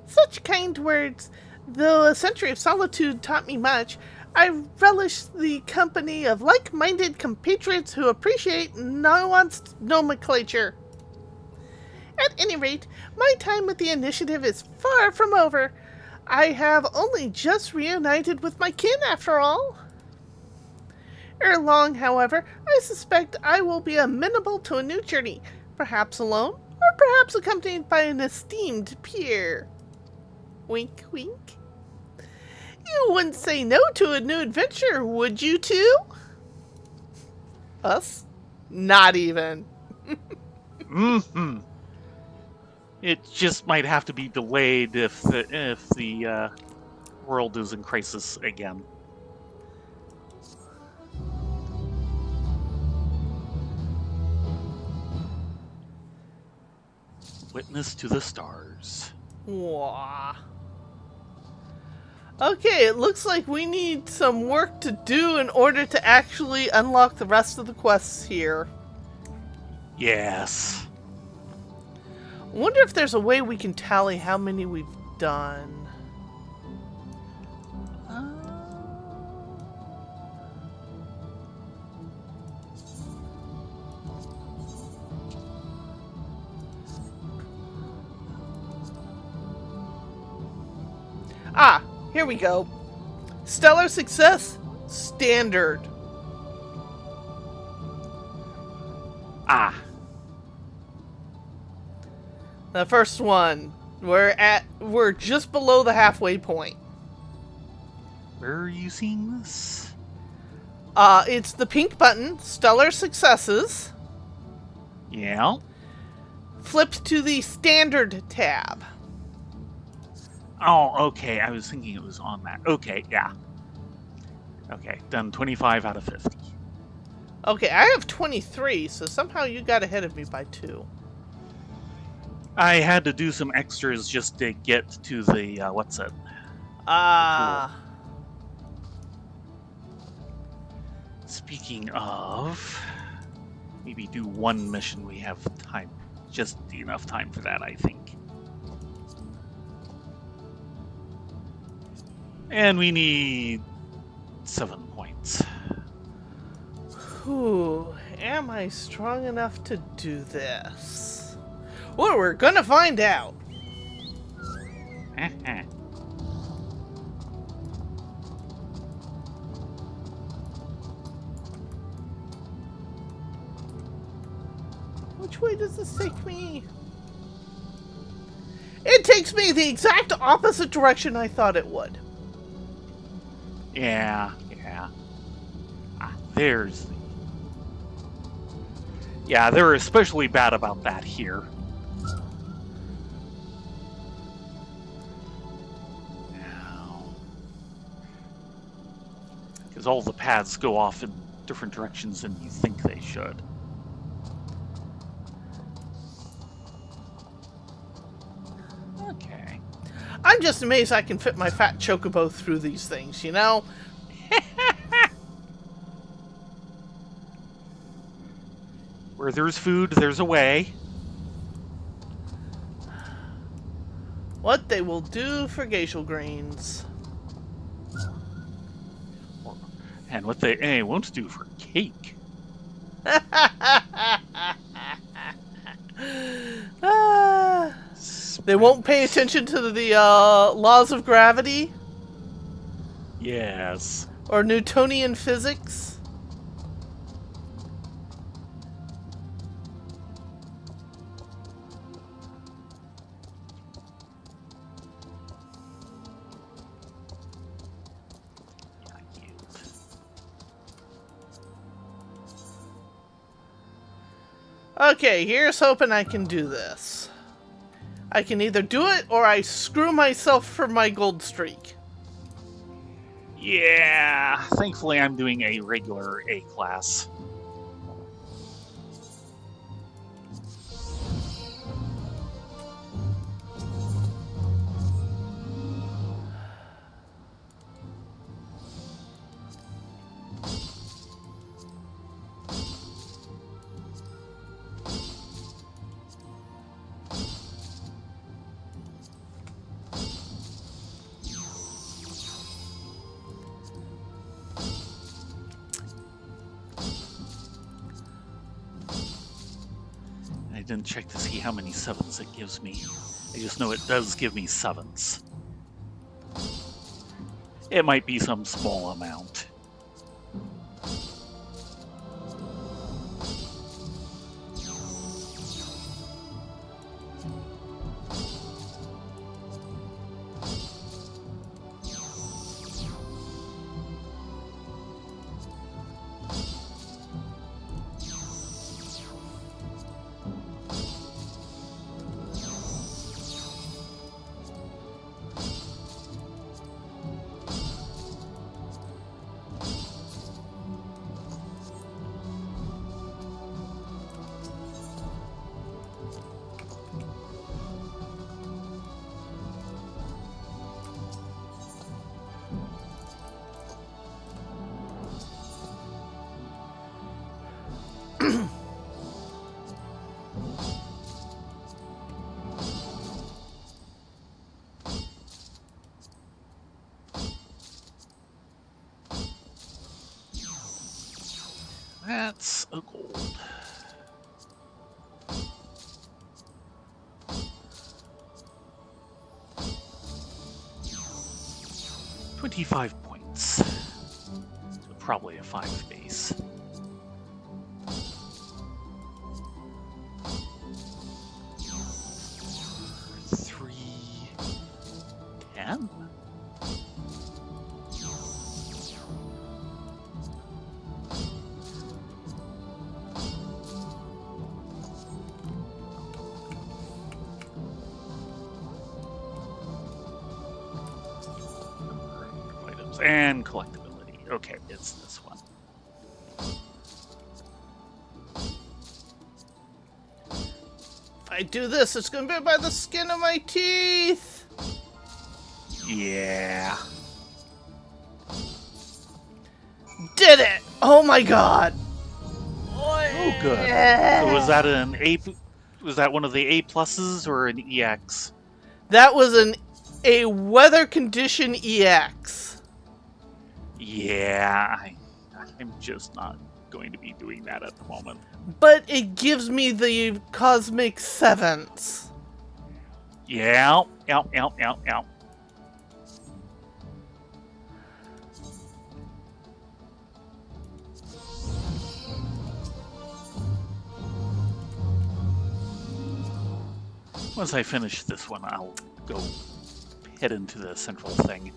Such kind words. Though a century of solitude taught me much, I relish the company of like-minded compatriots who appreciate nuanced nomenclature. At any rate, my time with the initiative is far from over. I have only just reunited with my kin, after all. Ere long, however, I suspect I will be amenable to a new journey, perhaps alone, or perhaps accompanied by an esteemed peer. Wink, wink. You wouldn't say no to a new adventure, would you too? Us? Not even. Mm-hmm. It just might have to be delayed if the world is in crisis again. Witness to the stars. Wah. Okay, it looks like we need some work to do in order to actually unlock the rest of the quests here. Yes. Wonder if there's a way we can tally how many we've done. Ah, here we go. Stellar success, standard. Ah. The first one, we're just below the halfway point. Where are you seeing this? It's the pink button, stellar successes. Yeah. Flipped to the standard tab. Oh, okay. I was thinking it was on that. Okay, yeah. Okay, done 25 out of 50. Okay, I have 23, so somehow you got ahead of me by 2. I had to do some extras just to get to the, what's it? Speaking of, maybe do one mission. We have time. Just enough time for that, I think. And we need 7 points. Whew, am I strong enough to do this? Well, we're gonna find out. Which way does this take me? It takes me the exact opposite direction I thought it would. Yeah. Ah, there's the... Yeah, they're especially bad about that here. Now... Because all the paths go off in different directions than you think they should. Okay. I'm just amazed I can fit my fat chocobo through these things, you know? Where there's food, there's a way. What they will do for geisha grains. And what they won't do for cake. They won't pay attention to the laws of gravity? Yes. Or Newtonian physics? Okay, here's hoping I can do this. I can either do it or I screw myself for my gold streak. Yeah, thankfully I'm doing a regular A class. I didn't check to see how many sevens it gives me. I just know it does give me sevens. It might be some small amount. That's a gold. £25. So probably a 5 base. £3.10? And collectability. Okay, it's this one. If I do this, it's gonna be by the skin of my teeth! Yeah. Did it! Oh my god! Oh, good. So was that an A? Was that one of the A pluses or an EX? That was a weather condition EX. Yeah, I'm just not going to be doing that at the moment. But it gives me the cosmic sevens. Yeah, yeah. Once I finish this one, I'll go head into the central thing.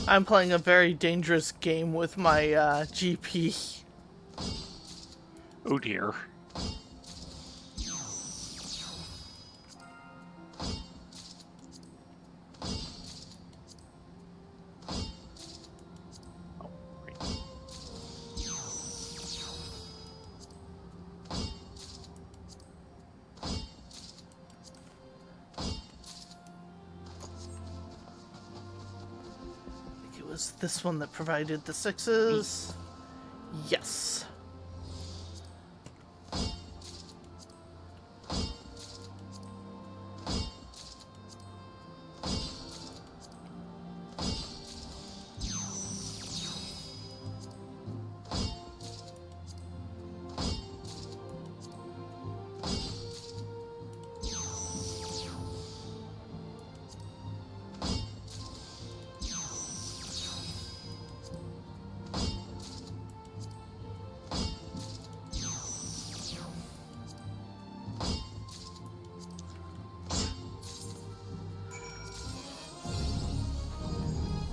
I'm playing a very dangerous game with my GP. Oh dear. Oh, great. was this one that provided the 6s. Yes.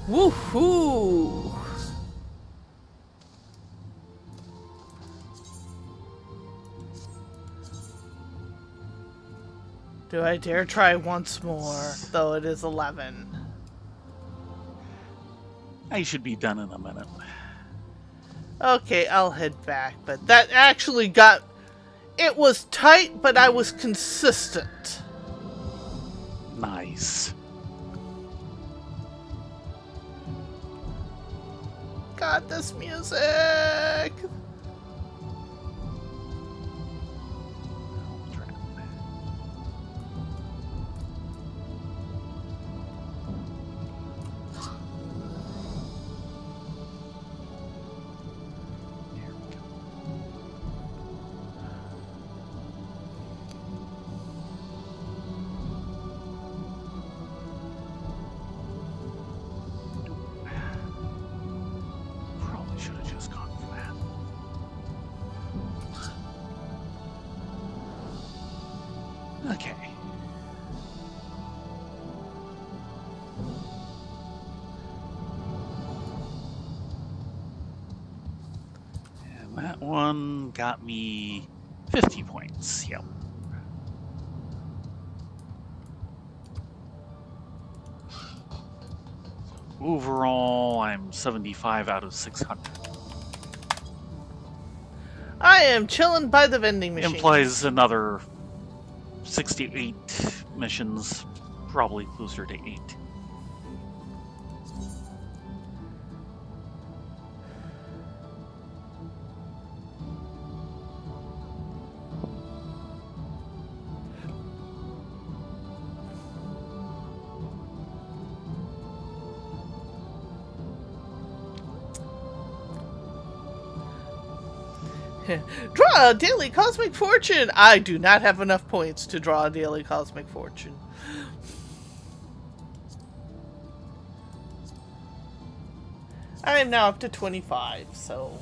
Woohoo! Do I dare try once more, though it is 11? I should be done in a minute. Okay, I'll head back, but that actually got... It was tight, but I was consistent. Nice. God, this music! Probably should have just gone for that. Okay. And that one got me 50 points. Yep. Overall, I'm 75 out of 600. I am chilling by the vending machine. Implies another 68 missions, probably closer to 8. Draw a daily cosmic fortune! I do not have enough points to draw a daily cosmic fortune. I am now up to 25, so...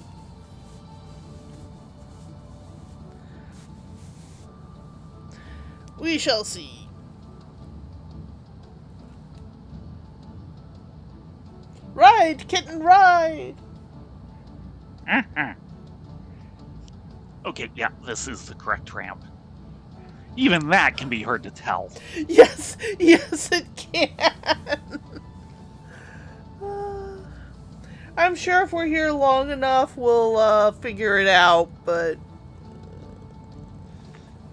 we shall see. Ride, kitten, ride! Okay, yeah, this is the correct ramp. Even that can be hard to tell. Yes, yes it can! I'm sure if we're here long enough, we'll figure it out, but...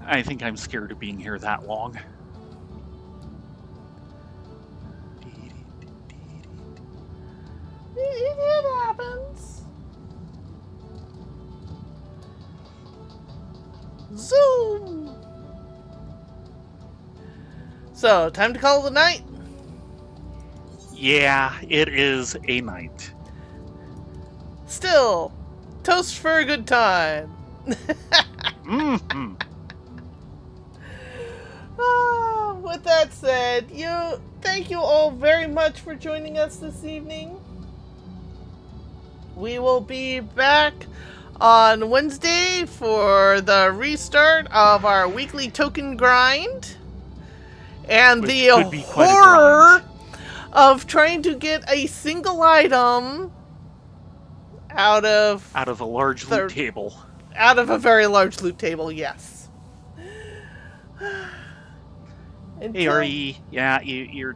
I think I'm scared of being here that long. It happens. Zoom! So, time to call it a night? Yeah, it is a night. Still, toast for a good time. Mm-hmm. With that said, thank you all very much for joining us this evening. We will be back on Wednesday for the restart of our weekly token grind. And Which the could be quite a horror grind. of trying to get a single item out of Out of a large loot table. Out of a very large loot table, yes. Hey, RE, yeah, you're...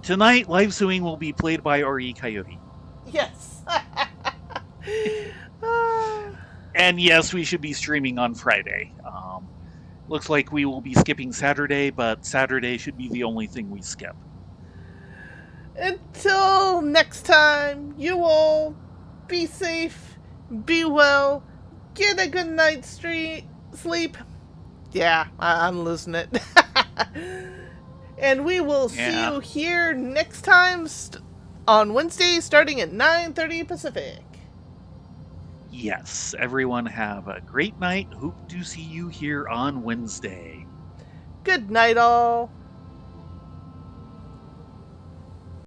Tonight, live suing will be played by RE Coyote. Yes. And yes, we should be streaming on Friday. Looks like we will be skipping Saturday, but Saturday should be the only thing we skip. Until next time, you all be safe, be well, get a good night's sleep. Yeah, I'm losing it. And we will see Yeah. you here next time on Wednesday starting at 9:30 Pacific. Yes. Everyone have a great night. Hope to see you here on Wednesday. Good night, all.